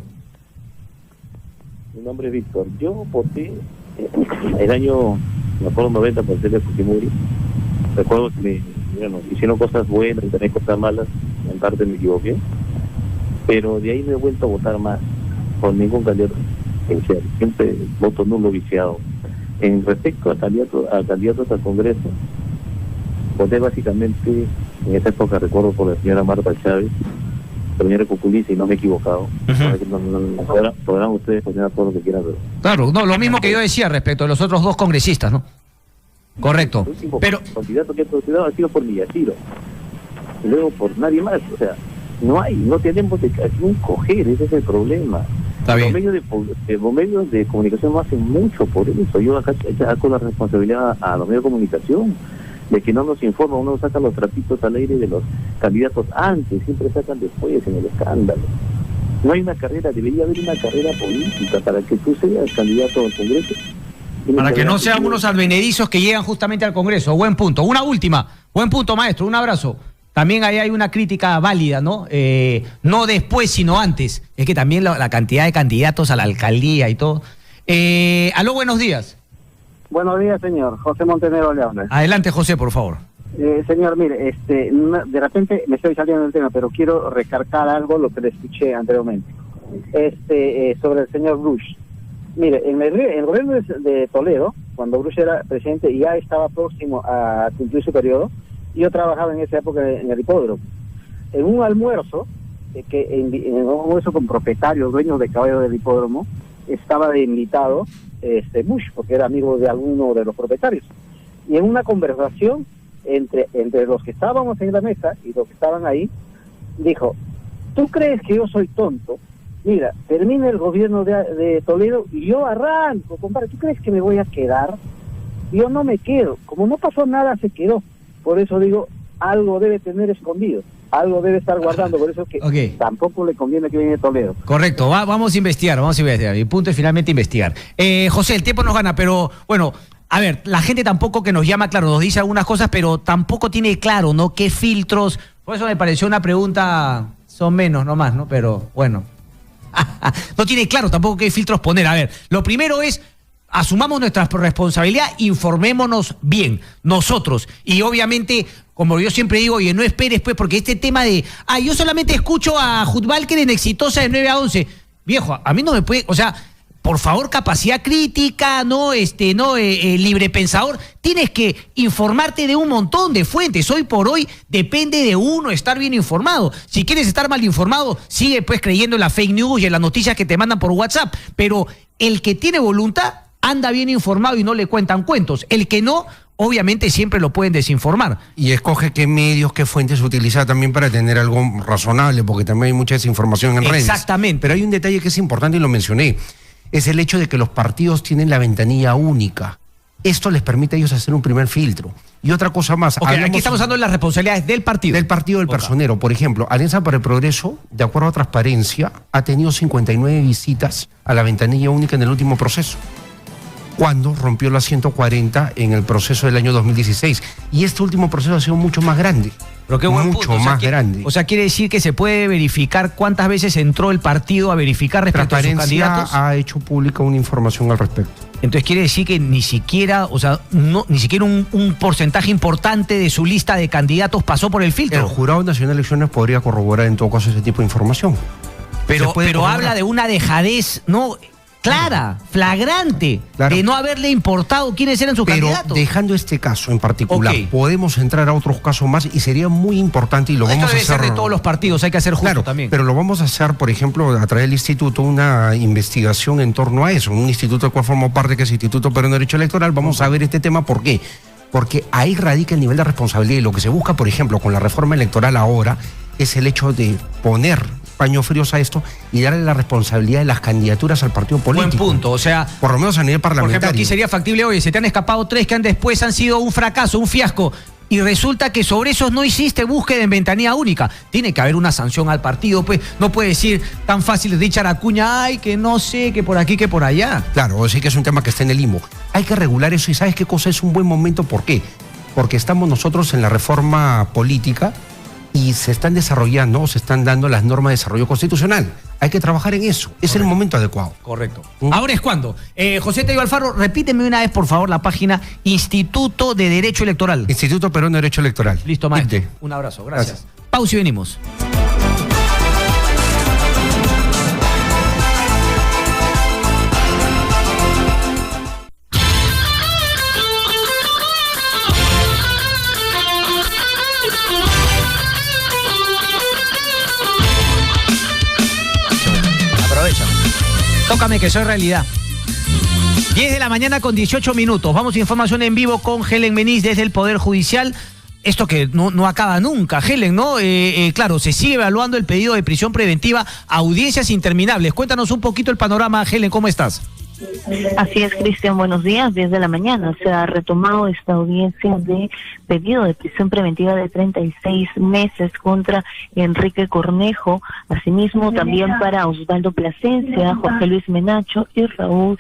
Mi nombre es Víctor. Yo voté el año, me acuerdo, 90 por ser de Fujimori. Recuerdo que hicieron cosas buenas y también cosas malas, en parte me equivoqué, pero de ahí no he vuelto a votar más por ningún candidato presidencial, siempre voto nulo viciado. En respecto a candidatos al Congreso, voté básicamente, en esa época recuerdo por la señora Marta Chávez, la señora Cuculiza, y no me he equivocado. Podrán ustedes poner todo lo que quieran, pero... Claro, no, lo mismo que yo decía respecto a los otros dos congresistas, ¿no? Correcto. El último pero candidato que he postulado ha sido por Miyashiro, y luego por nadie más. O sea, no tenemos de un coger, ese es el problema. Los medios de comunicación no hacen mucho por eso. Yo acá saco la responsabilidad a los medios de comunicación de que no nos informan, uno saca los trapitos al aire de los candidatos antes, siempre sacan después en el escándalo. No hay una carrera, debería haber una carrera política para que tú seas candidato al Congreso. Para que no sean unos advenedizos que llegan justamente al Congreso. Buen punto. Una última. Buen punto, maestro. Un abrazo. También ahí hay una crítica válida, ¿no? No después, sino antes. Es que también la cantidad de candidatos a la alcaldía y todo. Aló, buenos días. Buenos días, señor. José Montenegro le habla. Adelante, José, por favor. Señor, mire, de repente me estoy saliendo del tema, pero quiero recargar algo, lo que le escuché anteriormente. Sobre el señor Bush. Mire, en el gobierno de Toledo, cuando Bush era presidente y ya estaba próximo a cumplir su periodo, yo trabajaba en esa época en el hipódromo. En un almuerzo, en un almuerzo con propietarios, dueños de caballos del hipódromo, estaba de invitado Bush, porque era amigo de alguno de los propietarios. Y en una conversación entre los que estábamos en la mesa y los que estaban ahí, dijo, ¿tú crees que yo soy tonto? Mira, termina el gobierno de Toledo y yo arranco, compadre. ¿Tú crees que me voy a quedar? Yo no me quedo, como no pasó nada, se quedó. Por eso digo, algo debe tener escondido, algo debe estar guardando, por eso es que tampoco le conviene que viene Toledo. Correcto, vamos a investigar. Mi punto es finalmente investigar. José, el tiempo nos gana, pero bueno, a ver, la gente tampoco que nos llama, claro, nos dice algunas cosas, pero tampoco tiene claro, ¿no? ¿Qué filtros? Por eso me pareció una pregunta, son menos nomás, ¿no? Pero bueno, no tiene claro tampoco qué filtros poner. A ver, lo primero es, asumamos nuestra responsabilidad, informémonos bien, nosotros. Y obviamente, como yo siempre digo, oye, no esperes pues, porque este tema de, yo solamente escucho a Hudbalker en Exitosa de 9 a 11. Viejo, a mí no me puede, o sea, por favor, capacidad crítica, libre pensador. Tienes que informarte de un montón de fuentes. Hoy por hoy depende de uno estar bien informado. Si quieres estar mal informado, sigue pues creyendo en la fake news y en las noticias que te mandan por WhatsApp. Pero el que tiene voluntad anda bien informado y no le cuentan cuentos. El que no, obviamente siempre lo pueden desinformar. Y escoge qué medios, qué fuentes utiliza también para tener algo razonable, porque también hay mucha desinformación en redes. Exactamente. Pero hay un detalle que es importante y lo mencioné. Es el hecho de que los partidos tienen la ventanilla única. Esto les permite a ellos hacer un primer filtro. Y otra cosa más. Aquí estamos hablando de las responsabilidades del partido. Del partido del personero. Por ejemplo, Alianza para el Progreso, de acuerdo a Transparencia, ha tenido 59 visitas a la ventanilla única en el último proceso, cuando rompió las 140 en el proceso del año 2016. Y este último proceso ha sido mucho más grande. Pero qué buen mucho punto. más grande. O sea, quiere decir que se puede verificar cuántas veces entró el partido a verificar respecto a sus candidatos. Ha hecho pública una información al respecto. Entonces quiere decir que ni siquiera, o sea, ni siquiera un porcentaje importante de su lista de candidatos pasó por el filtro. El Jurado Nacional de Elecciones podría corroborar en todo caso ese tipo de información. Pero habla de una dejadez, ¿no? Clara, flagrante, de no haberle importado quiénes eran sus candidatos. Pero dejando este caso en particular, podemos entrar a otros casos más y sería muy importante y lo vamos a hacer. Esto debe ser de todos los partidos, hay que hacer justo también. Pero lo vamos a hacer, por ejemplo, a través del instituto, una investigación en torno a eso. Un instituto del cual formo parte, que es el Instituto Peruano de Derecho Electoral. Vamos a ver este tema, ¿por qué? Porque ahí radica el nivel de responsabilidad y lo que se busca, por ejemplo, con la reforma electoral ahora, es el hecho de poner paños fríos a esto y darle la responsabilidad de las candidaturas al partido político. Buen punto, o sea, por lo menos a nivel parlamentario. Por ejemplo, aquí sería factible, oye, se te han escapado 3 que después han sido un fracaso, un fiasco, y resulta que sobre esos no hiciste búsqueda en ventanilla única. Tiene que haber una sanción al partido, pues no puede decir tan fácil Richard Acuña, que no sé, que por aquí, que por allá. Claro, sí que es un tema que está en el limbo. Hay que regular eso y ¿sabes qué cosa es un buen momento? ¿Por qué? Porque estamos nosotros en la reforma política y se están desarrollando, se están dando las normas de desarrollo constitucional. Hay que trabajar en eso. Es el momento adecuado. Correcto. Ahora es cuando. José Tello Alfaro, repíteme una vez, por favor, la página Instituto de Derecho Electoral. Instituto Peruano de Derecho Electoral. Listo, maestro. Un abrazo. Gracias. Pausa y venimos. Tócame que soy realidad. 10 de la mañana con 18 minutos. Vamos a información en vivo con Helen Meniz desde el Poder Judicial. Esto que no acaba nunca, Helen, ¿no? Claro, se sigue evaluando el pedido de prisión preventiva, audiencias interminables. Cuéntanos un poquito el panorama, Helen, ¿cómo estás? Así es, Cristian, buenos días. 10 de la mañana se ha retomado esta audiencia de pedido de prisión preventiva de 36 meses contra Enrique Cornejo, asimismo también para Osvaldo Plasencia, Jorge Luis Menacho y Raúl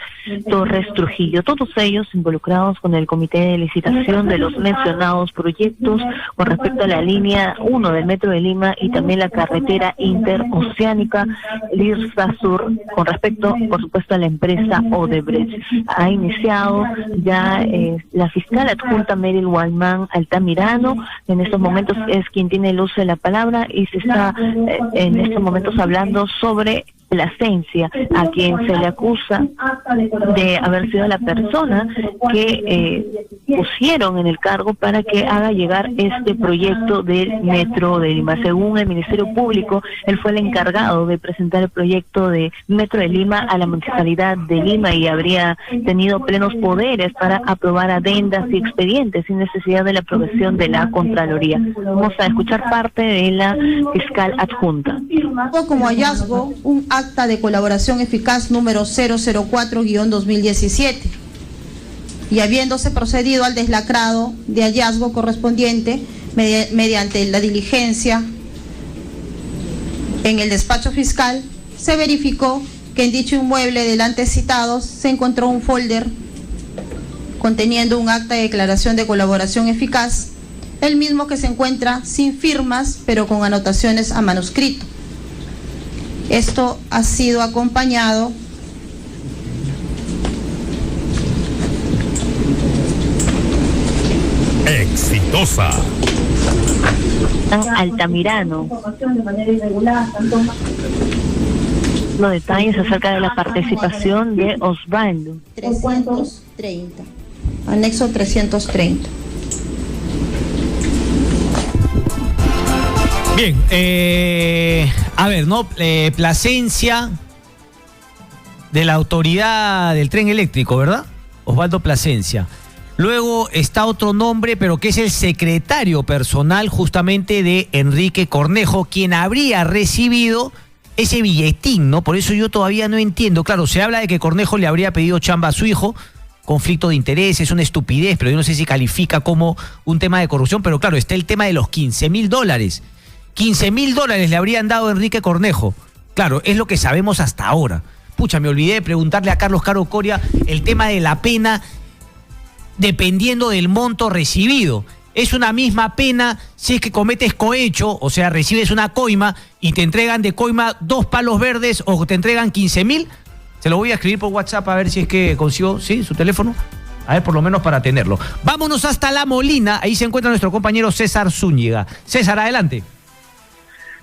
Torres Trujillo, todos ellos involucrados con el comité de licitación de los mencionados proyectos con respecto a la línea 1 del Metro de Lima y también la carretera interoceánica Lirsa Sur, con respecto, por supuesto, a la empresa Odebrecht. Ha iniciado ya la fiscal adjunta Meryl Waldman Altamirano. En estos momentos es quien tiene el uso de la palabra y se está en estos momentos hablando sobre Plasencia, a quien se le acusa de haber sido la persona que pusieron en el cargo para que haga llegar este proyecto del Metro de Lima. Según el Ministerio Público, él fue el encargado de presentar el proyecto de Metro de Lima a la Municipalidad de Lima y habría tenido plenos poderes para aprobar adendas y expedientes sin necesidad de la aprobación de la Contraloría. Vamos a escuchar parte de la fiscal adjunta. Como hallazgo, un acta de colaboración eficaz número 004-2017. y habiéndose procedido al deslacrado de hallazgo correspondiente mediante la diligencia en el despacho fiscal, se verificó que en dicho inmueble del antes citados se encontró un folder conteniendo un acta de declaración de colaboración eficaz, el mismo que se encuentra sin firmas pero con anotaciones a manuscrito. Esto ha sido acompañado Exitosa. Altamirano. Los detalles acerca de la participación de Osvaldo. 330. Anexo 330. Bien, a ver, ¿no? Plasencia de la autoridad del tren eléctrico, ¿verdad? Osvaldo Plasencia. Luego está otro nombre, pero que es el secretario personal justamente de Enrique Cornejo, quien habría recibido ese billetín, ¿no? Por eso yo todavía no entiendo. Claro, se habla de que Cornejo le habría pedido chamba a su hijo, conflicto de intereses, una estupidez, pero yo no sé si califica como un tema de corrupción, pero claro, está el tema de los $15,000. $15,000 le habrían dado a Enrique Cornejo. Claro, es lo que sabemos hasta ahora. Pucha, me olvidé de preguntarle a Carlos Caro Coria el tema de la pena dependiendo del monto recibido. Es una misma pena si es que cometes cohecho, o sea, recibes una coima y te entregan de coima 2 palos verdes o te entregan 15,000. Se lo voy a escribir por WhatsApp a ver si es que consigo, ¿sí? Su teléfono. A ver, por lo menos para tenerlo. Vámonos hasta La Molina. Ahí se encuentra nuestro compañero César Zúñiga. César, adelante.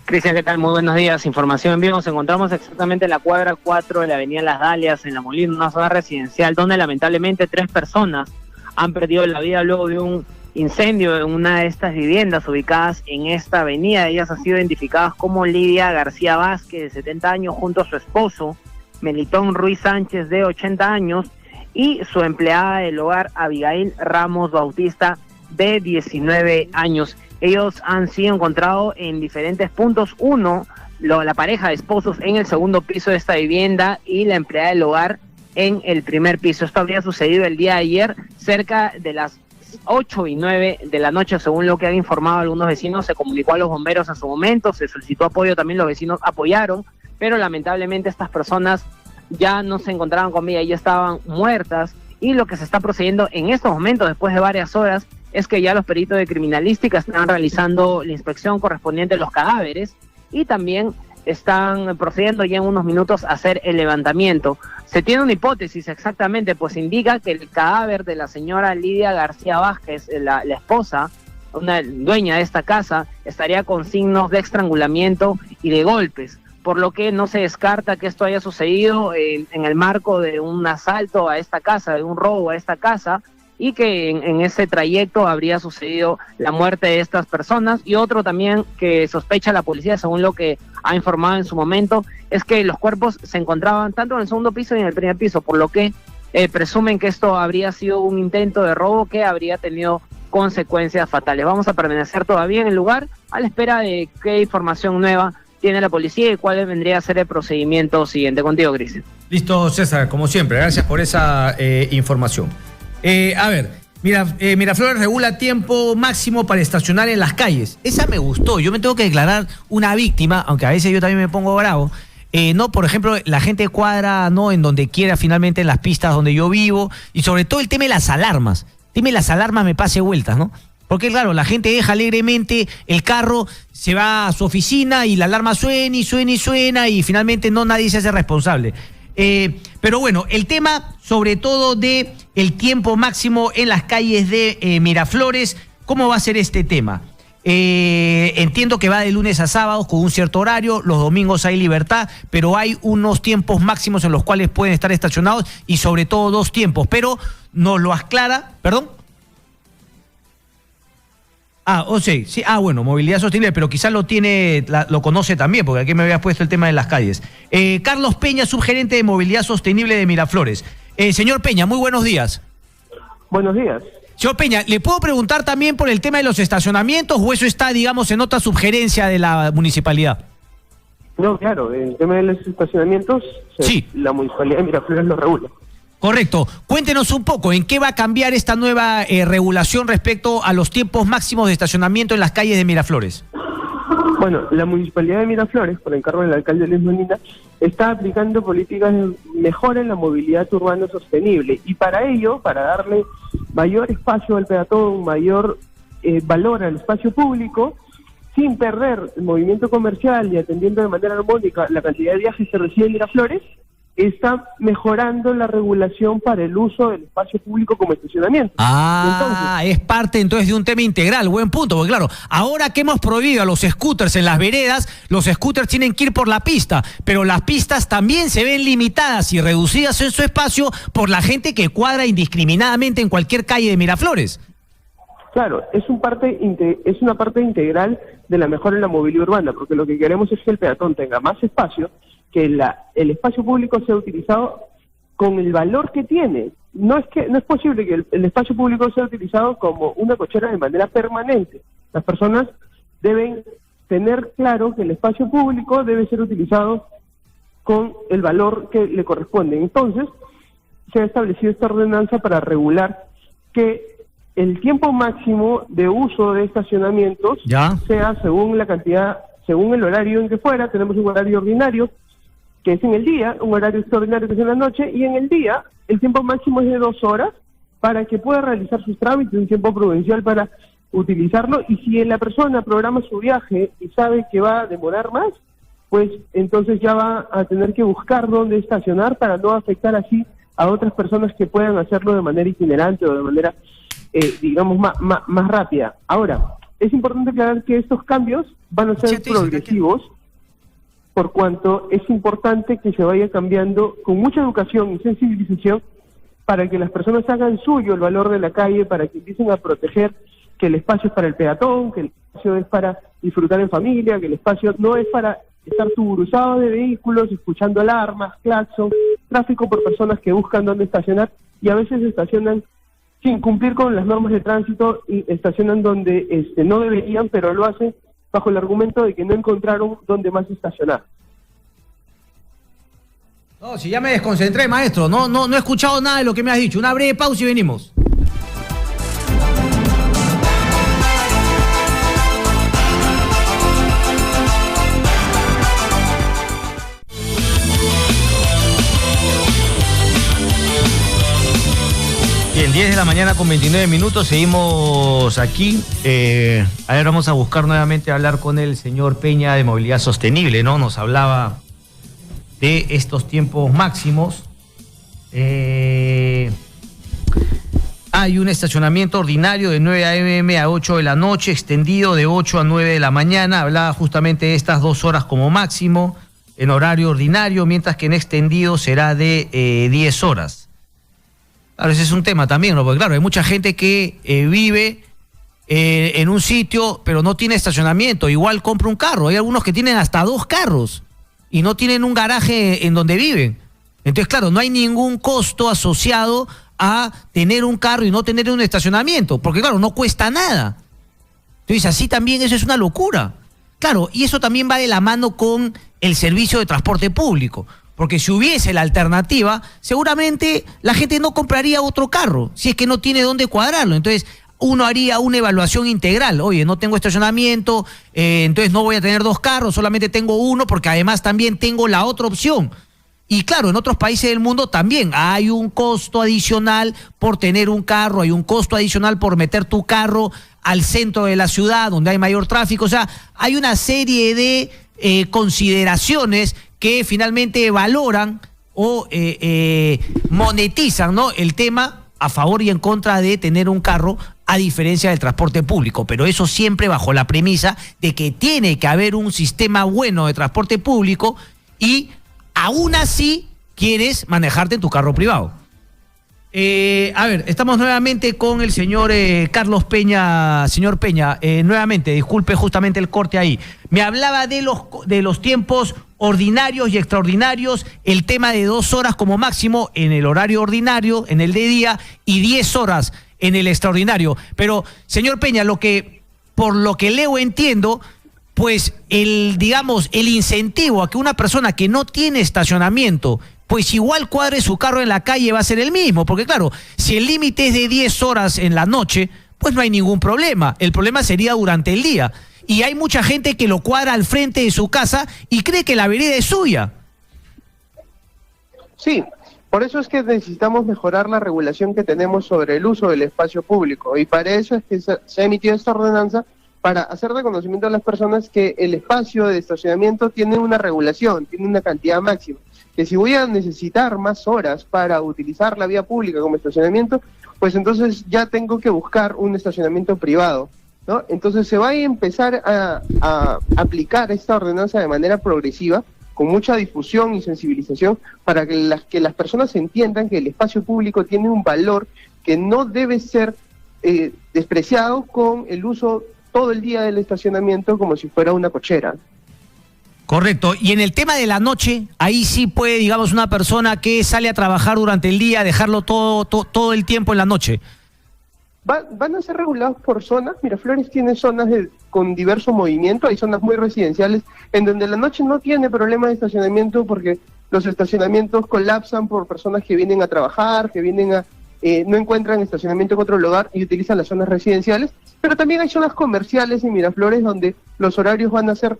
Cristian, ¿qué tal? Muy buenos días. Información en vivo. Nos encontramos exactamente en la cuadra 4 de la avenida Las Dalias, en La Molina, una zona residencial donde lamentablemente 3 personas han perdido la vida luego de un incendio en una de estas viviendas ubicadas en esta avenida. Ellas han sido identificadas como Lidia García Vázquez, de 70 años, junto a su esposo, Melitón Ruiz Sánchez, de 80 años, y su empleada del hogar, Abigail Ramos Bautista, de 19 años. Ellos han sido encontrados en diferentes puntos. Uno, la pareja de esposos en el segundo piso de esta vivienda y la empleada del hogar en el primer piso. Esto habría sucedido el día de ayer, cerca de las 8:09 de la noche, según lo que han informado algunos vecinos. Se comunicó a los bomberos en su momento, se solicitó apoyo, también los vecinos apoyaron, pero lamentablemente estas personas ya no se encontraban con vida, ya estaban muertas, y lo que se está procediendo en estos momentos, después de varias horas, es que ya los peritos de criminalística están realizando la inspección correspondiente a los cadáveres y también están procediendo ya en unos minutos a hacer el levantamiento. Se tiene una hipótesis exactamente, pues indica que el cadáver de la señora Lidia García Vázquez, la esposa, una dueña de esta casa, estaría con signos de estrangulamiento y de golpes, por lo que no se descarta que esto haya sucedido en el marco de un asalto a esta casa, de un robo a esta casa, y que en ese trayecto habría sucedido la muerte de estas personas. Y otro también que sospecha la policía, según lo que ha informado en su momento, es que los cuerpos se encontraban tanto en el segundo piso y en el primer piso, por lo que presumen que esto habría sido un intento de robo que habría tenido consecuencias fatales. Vamos a permanecer todavía en el lugar a la espera de qué información nueva tiene la policía y cuál vendría a ser el procedimiento siguiente. Contigo, Cristian. Listo, César, como siempre, gracias por esa información. A ver, Miraflores regula tiempo máximo para estacionar en las calles. Esa me gustó. Yo me tengo que declarar una víctima, aunque a veces yo también me pongo bravo. No, por ejemplo, la gente cuadra, no, en donde quiera, finalmente en las pistas donde yo vivo, y sobre todo el tema de las alarmas. El tema de las alarmas me pase vueltas, ¿no? Porque claro, la gente deja alegremente el carro, se va a su oficina y la alarma suena y suena y suena y finalmente no, nadie se hace responsable. Pero bueno, el tema sobre todo de el tiempo máximo en las calles de Miraflores, ¿cómo va a ser este tema? Entiendo que va de lunes a sábados con un cierto horario, los domingos hay libertad, pero hay unos tiempos máximos en los cuales pueden estar estacionados y sobre todo 2 tiempos, pero nos lo aclara, ¿perdón? Sí, bueno, movilidad sostenible, pero quizás lo conoce también, porque aquí me habías puesto el tema de las calles. Carlos Peña, subgerente de movilidad sostenible de Miraflores. Señor Peña, muy buenos días. Buenos días. Señor Peña, ¿le puedo preguntar también por el tema de los estacionamientos o eso está, digamos, en otra subgerencia de la municipalidad? No, claro, el tema de los estacionamientos, sí, la municipalidad de Miraflores lo regula. Correcto. Cuéntenos un poco, ¿en qué va a cambiar esta nueva regulación respecto a los tiempos máximos de estacionamiento en las calles de Miraflores? Bueno, la Municipalidad de Miraflores, por encargo del alcalde Luis Molina, está aplicando políticas de mejora en la movilidad urbana sostenible, y para ello, para darle mayor espacio al peatón, mayor valor al espacio público, sin perder el movimiento comercial y atendiendo de manera armónica la cantidad de viajes que se recibe en Miraflores, está mejorando la regulación para el uso del espacio público como estacionamiento. Es parte entonces de un tema integral, buen punto, porque claro, ahora que hemos prohibido a los scooters en las veredas, los scooters tienen que ir por la pista, pero las pistas también se ven limitadas y reducidas en su espacio por la gente que cuadra indiscriminadamente en cualquier calle de Miraflores. Claro, es una parte integral de la mejora en la movilidad urbana, porque lo que queremos es que el peatón tenga más espacio, que el espacio público sea utilizado con el valor que tiene. No es posible que el espacio público sea utilizado como una cochera de manera permanente. Las personas deben tener claro que el espacio público debe ser utilizado con el valor que le corresponde. Entonces, se ha establecido esta ordenanza para regular que el tiempo máximo de uso de estacionamientos sea según la cantidad, según el horario en que fuera. Tenemos un horario ordinario, que es en el día, un horario extraordinario que es en la noche, y en el día el tiempo máximo es de 2 horas para que pueda realizar sus trámites, un tiempo prudencial para utilizarlo, y si la persona programa su viaje y sabe que va a demorar más, pues entonces ya va a tener que buscar dónde estacionar para no afectar así a otras personas que puedan hacerlo de manera itinerante o de manera, digamos, más rápida. Ahora, es importante aclarar que estos cambios van a ser progresivos, por cuanto es importante que se vaya cambiando con mucha educación y sensibilización para que las personas hagan suyo el valor de la calle, para que empiecen a proteger que el espacio es para el peatón, que el espacio es para disfrutar en familia, que el espacio no es para estar tuburizado de vehículos, escuchando alarmas, claxon, tráfico por personas que buscan dónde estacionar y a veces estacionan sin cumplir con las normas de tránsito y estacionan donde no deberían, pero lo hacen bajo el argumento de que no encontraron dónde más estacionar. No, si ya me desconcentré, maestro, no he escuchado nada de lo que me has dicho. Una breve pausa y venimos. Bien, 10 de la mañana con 29 minutos, seguimos aquí. A ver, vamos a buscar nuevamente hablar con el señor Peña de Movilidad Sostenible, ¿no? Nos hablaba de estos tiempos máximos. Hay un estacionamiento ordinario de 9 a.m. a 8 de la noche, extendido de 8 a 9 de la mañana. Hablaba justamente de estas 2 horas como máximo en horario ordinario, mientras que en extendido será de 10 horas. Claro, ese es un tema también, ¿no? Porque claro, hay mucha gente que vive en un sitio, pero no tiene estacionamiento. Igual compra un carro. Hay algunos que tienen hasta 2 carros y no tienen un garaje en donde viven. Entonces, claro, no hay ningún costo asociado a tener un carro y no tener un estacionamiento, porque claro, no cuesta nada. Entonces, así también eso es una locura. Claro, y eso también va de la mano con el servicio de transporte público. Porque si hubiese la alternativa, seguramente la gente no compraría otro carro, si es que no tiene dónde cuadrarlo. Entonces, uno haría una evaluación integral. Oye, no tengo estacionamiento, entonces no voy a tener 2 carros, solamente tengo uno, porque además también tengo la otra opción. Y claro, en otros países del mundo también hay un costo adicional por tener un carro, hay un costo adicional por meter tu carro al centro de la ciudad, donde hay mayor tráfico. O sea, hay una serie de consideraciones que finalmente valoran o monetizan, ¿no?, el tema a favor y en contra de tener un carro, a diferencia del transporte público. Pero eso siempre bajo la premisa de que tiene que haber un sistema bueno de transporte público y aún así quieres manejarte en tu carro privado. A ver, estamos nuevamente con el señor Carlos Peña. Señor Peña, nuevamente, disculpe justamente el corte ahí. Me hablaba de los tiempos ordinarios y extraordinarios, el tema de 2 horas como máximo en el horario ordinario, en el de día, y 10 horas en el extraordinario. Pero, señor Peña, por lo que leo entiendo, pues el incentivo a que una persona que no tiene estacionamiento pues igual cuadre su carro en la calle va a ser el mismo, porque claro, si el límite es de 10 horas en la noche, pues no hay ningún problema. El problema sería durante el día. Y hay mucha gente que lo cuadra al frente de su casa y cree que la vereda es suya. Sí, por eso es que necesitamos mejorar la regulación que tenemos sobre el uso del espacio público, y para eso es que se ha emitido esta ordenanza, para hacer reconocimiento a las personas que el espacio de estacionamiento tiene una regulación, tiene una cantidad máxima, que si voy a necesitar más horas para utilizar la vía pública como estacionamiento, pues entonces ya tengo que buscar un estacionamiento privado, ¿no? Entonces se va a empezar a aplicar esta ordenanza de manera progresiva, con mucha difusión y sensibilización, para que las personas entiendan que el espacio público tiene un valor que no debe ser despreciado con el uso todo el día del estacionamiento como si fuera una cochera. Correcto. Y en el tema de la noche, ahí sí puede, digamos, una persona que sale a trabajar durante el día, dejarlo todo el tiempo en la noche. Van a ser regulados por zonas. Miraflores tiene zonas con diverso movimiento, hay zonas muy residenciales en donde la noche no tiene problema de estacionamiento, porque los estacionamientos colapsan por personas que vienen a trabajar, que vienen no encuentran estacionamiento en otro lugar y utilizan las zonas residenciales, pero también hay zonas comerciales en Miraflores donde los horarios van a ser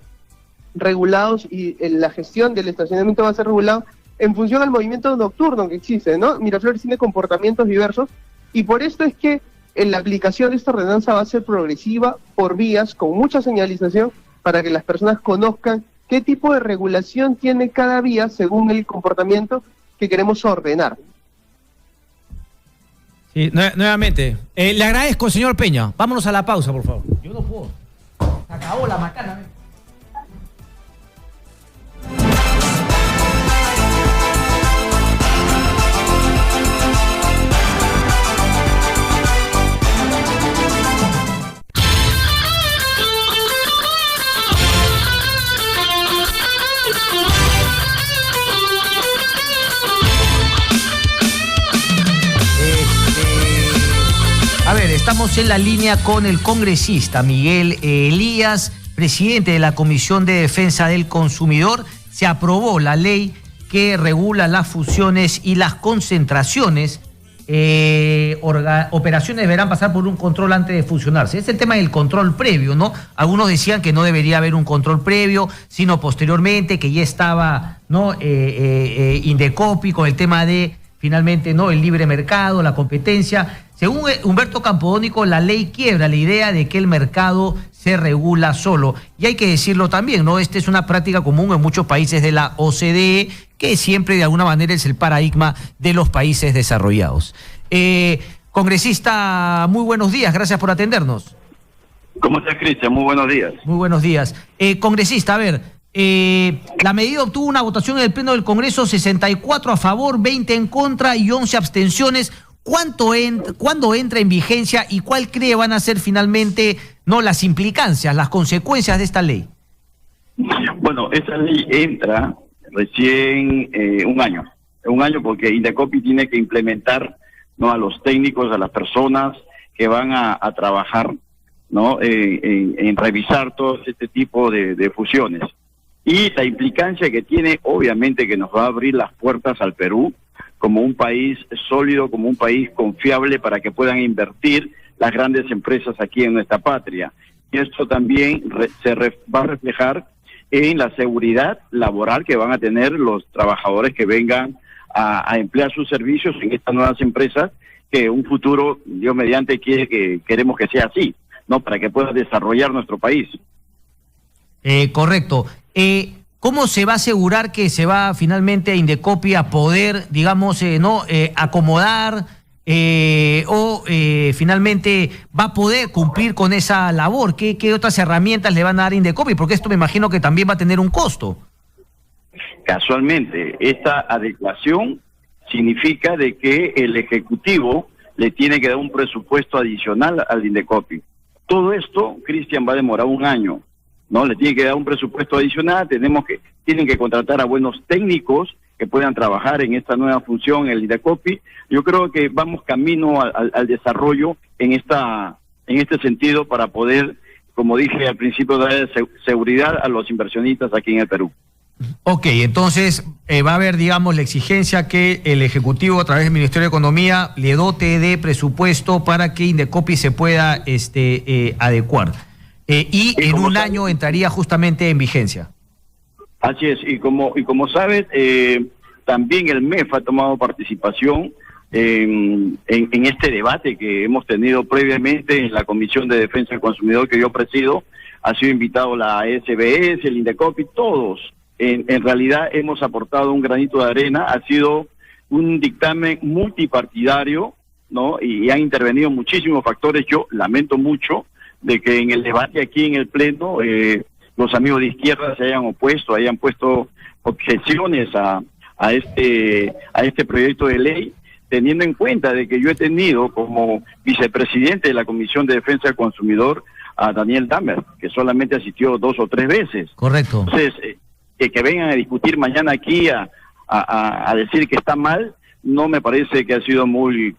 regulados y la gestión del estacionamiento va a ser regulado en función al movimiento nocturno que existe, ¿no? Miraflores tiene comportamientos diversos, y por esto es que la aplicación de esta ordenanza va a ser progresiva por vías, con mucha señalización, para que las personas conozcan qué tipo de regulación tiene cada vía según el comportamiento que queremos ordenar. Sí, nuevamente, le agradezco, señor Peña. Vámonos a la pausa, por favor. Yo no puedo. Se acabó la macana. A ver, estamos en la línea con el congresista Miguel Elías, presidente de la Comisión de Defensa del Consumidor. Se aprobó la ley que regula las fusiones y las concentraciones. Operaciones deberán pasar por un control antes de fusionarse. Es el tema del control previo, ¿no? Algunos decían que no debería haber un control previo, sino posteriormente, que ya estaba, ¿no? Indecopi con el tema de, finalmente, ¿no? El libre mercado, la competencia. Según Humberto Campodónico, la ley quiebra la idea de que el mercado se regula solo. Y hay que decirlo también, ¿no? Esta es una práctica común en muchos países de la OCDE, que siempre de alguna manera es el paradigma de los países desarrollados. Congresista, muy buenos días, gracias por atendernos. ¿Cómo estás, Cristian? Muy buenos días. Muy buenos días. Congresista, a ver, la medida obtuvo una votación en el Pleno del Congreso, 64 a favor, 20 en contra y 11 abstenciones. ¿Cuándo entra en vigencia y cuál cree van a ser finalmente, no, las implicancias, las consecuencias de esta ley? Bueno, esta ley entra recién un año porque Indecopi tiene que implementar, ¿no?, a los técnicos, a las personas que van a trabajar, ¿no?, en revisar todo este tipo de fusiones. Y la implicancia que tiene, obviamente, que nos va a abrir las puertas al Perú como un país sólido, como un país confiable para que puedan invertir las grandes empresas aquí en nuestra patria. Y esto también va a reflejar en la seguridad laboral que van a tener los trabajadores que vengan a emplear sus servicios en estas nuevas empresas, que un futuro, Dios mediante, queremos que sea así, ¿no?, para que pueda desarrollar nuestro país. Correcto. ¿Cómo se va a asegurar que se va finalmente Indecopi a poder, digamos, acomodar finalmente va a poder cumplir con esa labor? ¿Qué otras herramientas le van a dar a Indecopi? Porque esto me imagino que también va a tener un costo. Casualmente, esta adecuación significa de que el Ejecutivo le tiene que dar un presupuesto adicional al Indecopi. Todo esto, Cristian, va a demorar un año, ¿no? Le tiene que dar un presupuesto adicional, tienen que contratar a buenos técnicos que puedan trabajar en esta nueva función, el Indecopi. Yo creo que vamos camino al desarrollo en este sentido para poder, como dije al principio, dar seguridad a los inversionistas aquí en el Perú. Ok, entonces va a haber, digamos, la exigencia que el Ejecutivo, a través del Ministerio de Economía, le dote de presupuesto para que Indecopi se pueda adecuar. Y en un año entraría justamente en vigencia. Así es, y como sabes, también el MEF ha tomado participación en este debate que hemos tenido previamente en la Comisión de Defensa del Consumidor que yo presido. Ha sido invitado la SBS, el Indecopi, todos. En realidad hemos aportado un granito de arena. Ha sido un dictamen multipartidario, ¿no? Y han intervenido muchísimos factores. Yo lamento mucho de que en el debate aquí en el Pleno los amigos de izquierda se hayan opuesto, hayan puesto objeciones a este proyecto de ley, teniendo en cuenta de que yo he tenido como vicepresidente de la Comisión de Defensa del Consumidor a Daniel Damer, que solamente asistió 2 o 3 veces. Correcto. Entonces, que vengan a discutir mañana aquí a decir que está mal, no me parece que ha sido muy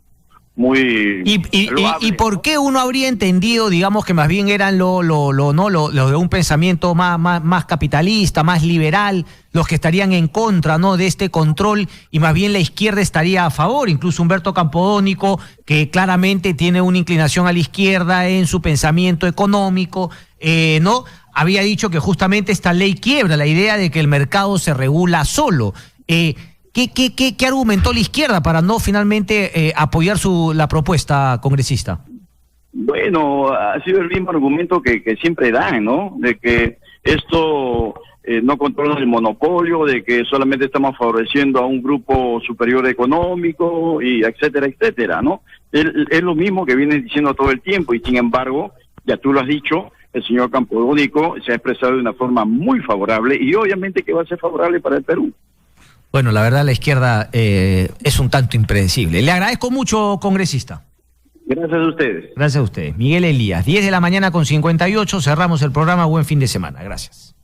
¿Y por qué uno habría entendido, digamos, que más bien eran los de un pensamiento más capitalista, más liberal, los que estarían en contra, ¿no?, de este control, y más bien la izquierda estaría a favor? Incluso Humberto Campodónico, que claramente tiene una inclinación a la izquierda en su pensamiento económico, ¿no?, había dicho que justamente esta ley quiebra la idea de que el mercado se regula solo. ¿Qué argumentó la izquierda para no finalmente apoyar la propuesta congresista? Bueno, ha sido el mismo argumento que siempre dan, ¿no? De que esto no controla el monopolio, de que solamente estamos favoreciendo a un grupo superior económico, y etcétera, etcétera, ¿no? Es lo mismo que vienen diciendo todo el tiempo, y sin embargo, ya tú lo has dicho, el señor Campodónico se ha expresado de una forma muy favorable, y obviamente que va a ser favorable para el Perú. Bueno, la verdad la izquierda es un tanto impredecible. Le agradezco mucho, congresista. Gracias a ustedes. Gracias a ustedes. Miguel Elías, 10 de la mañana con 58, cerramos el programa. Buen fin de semana. Gracias.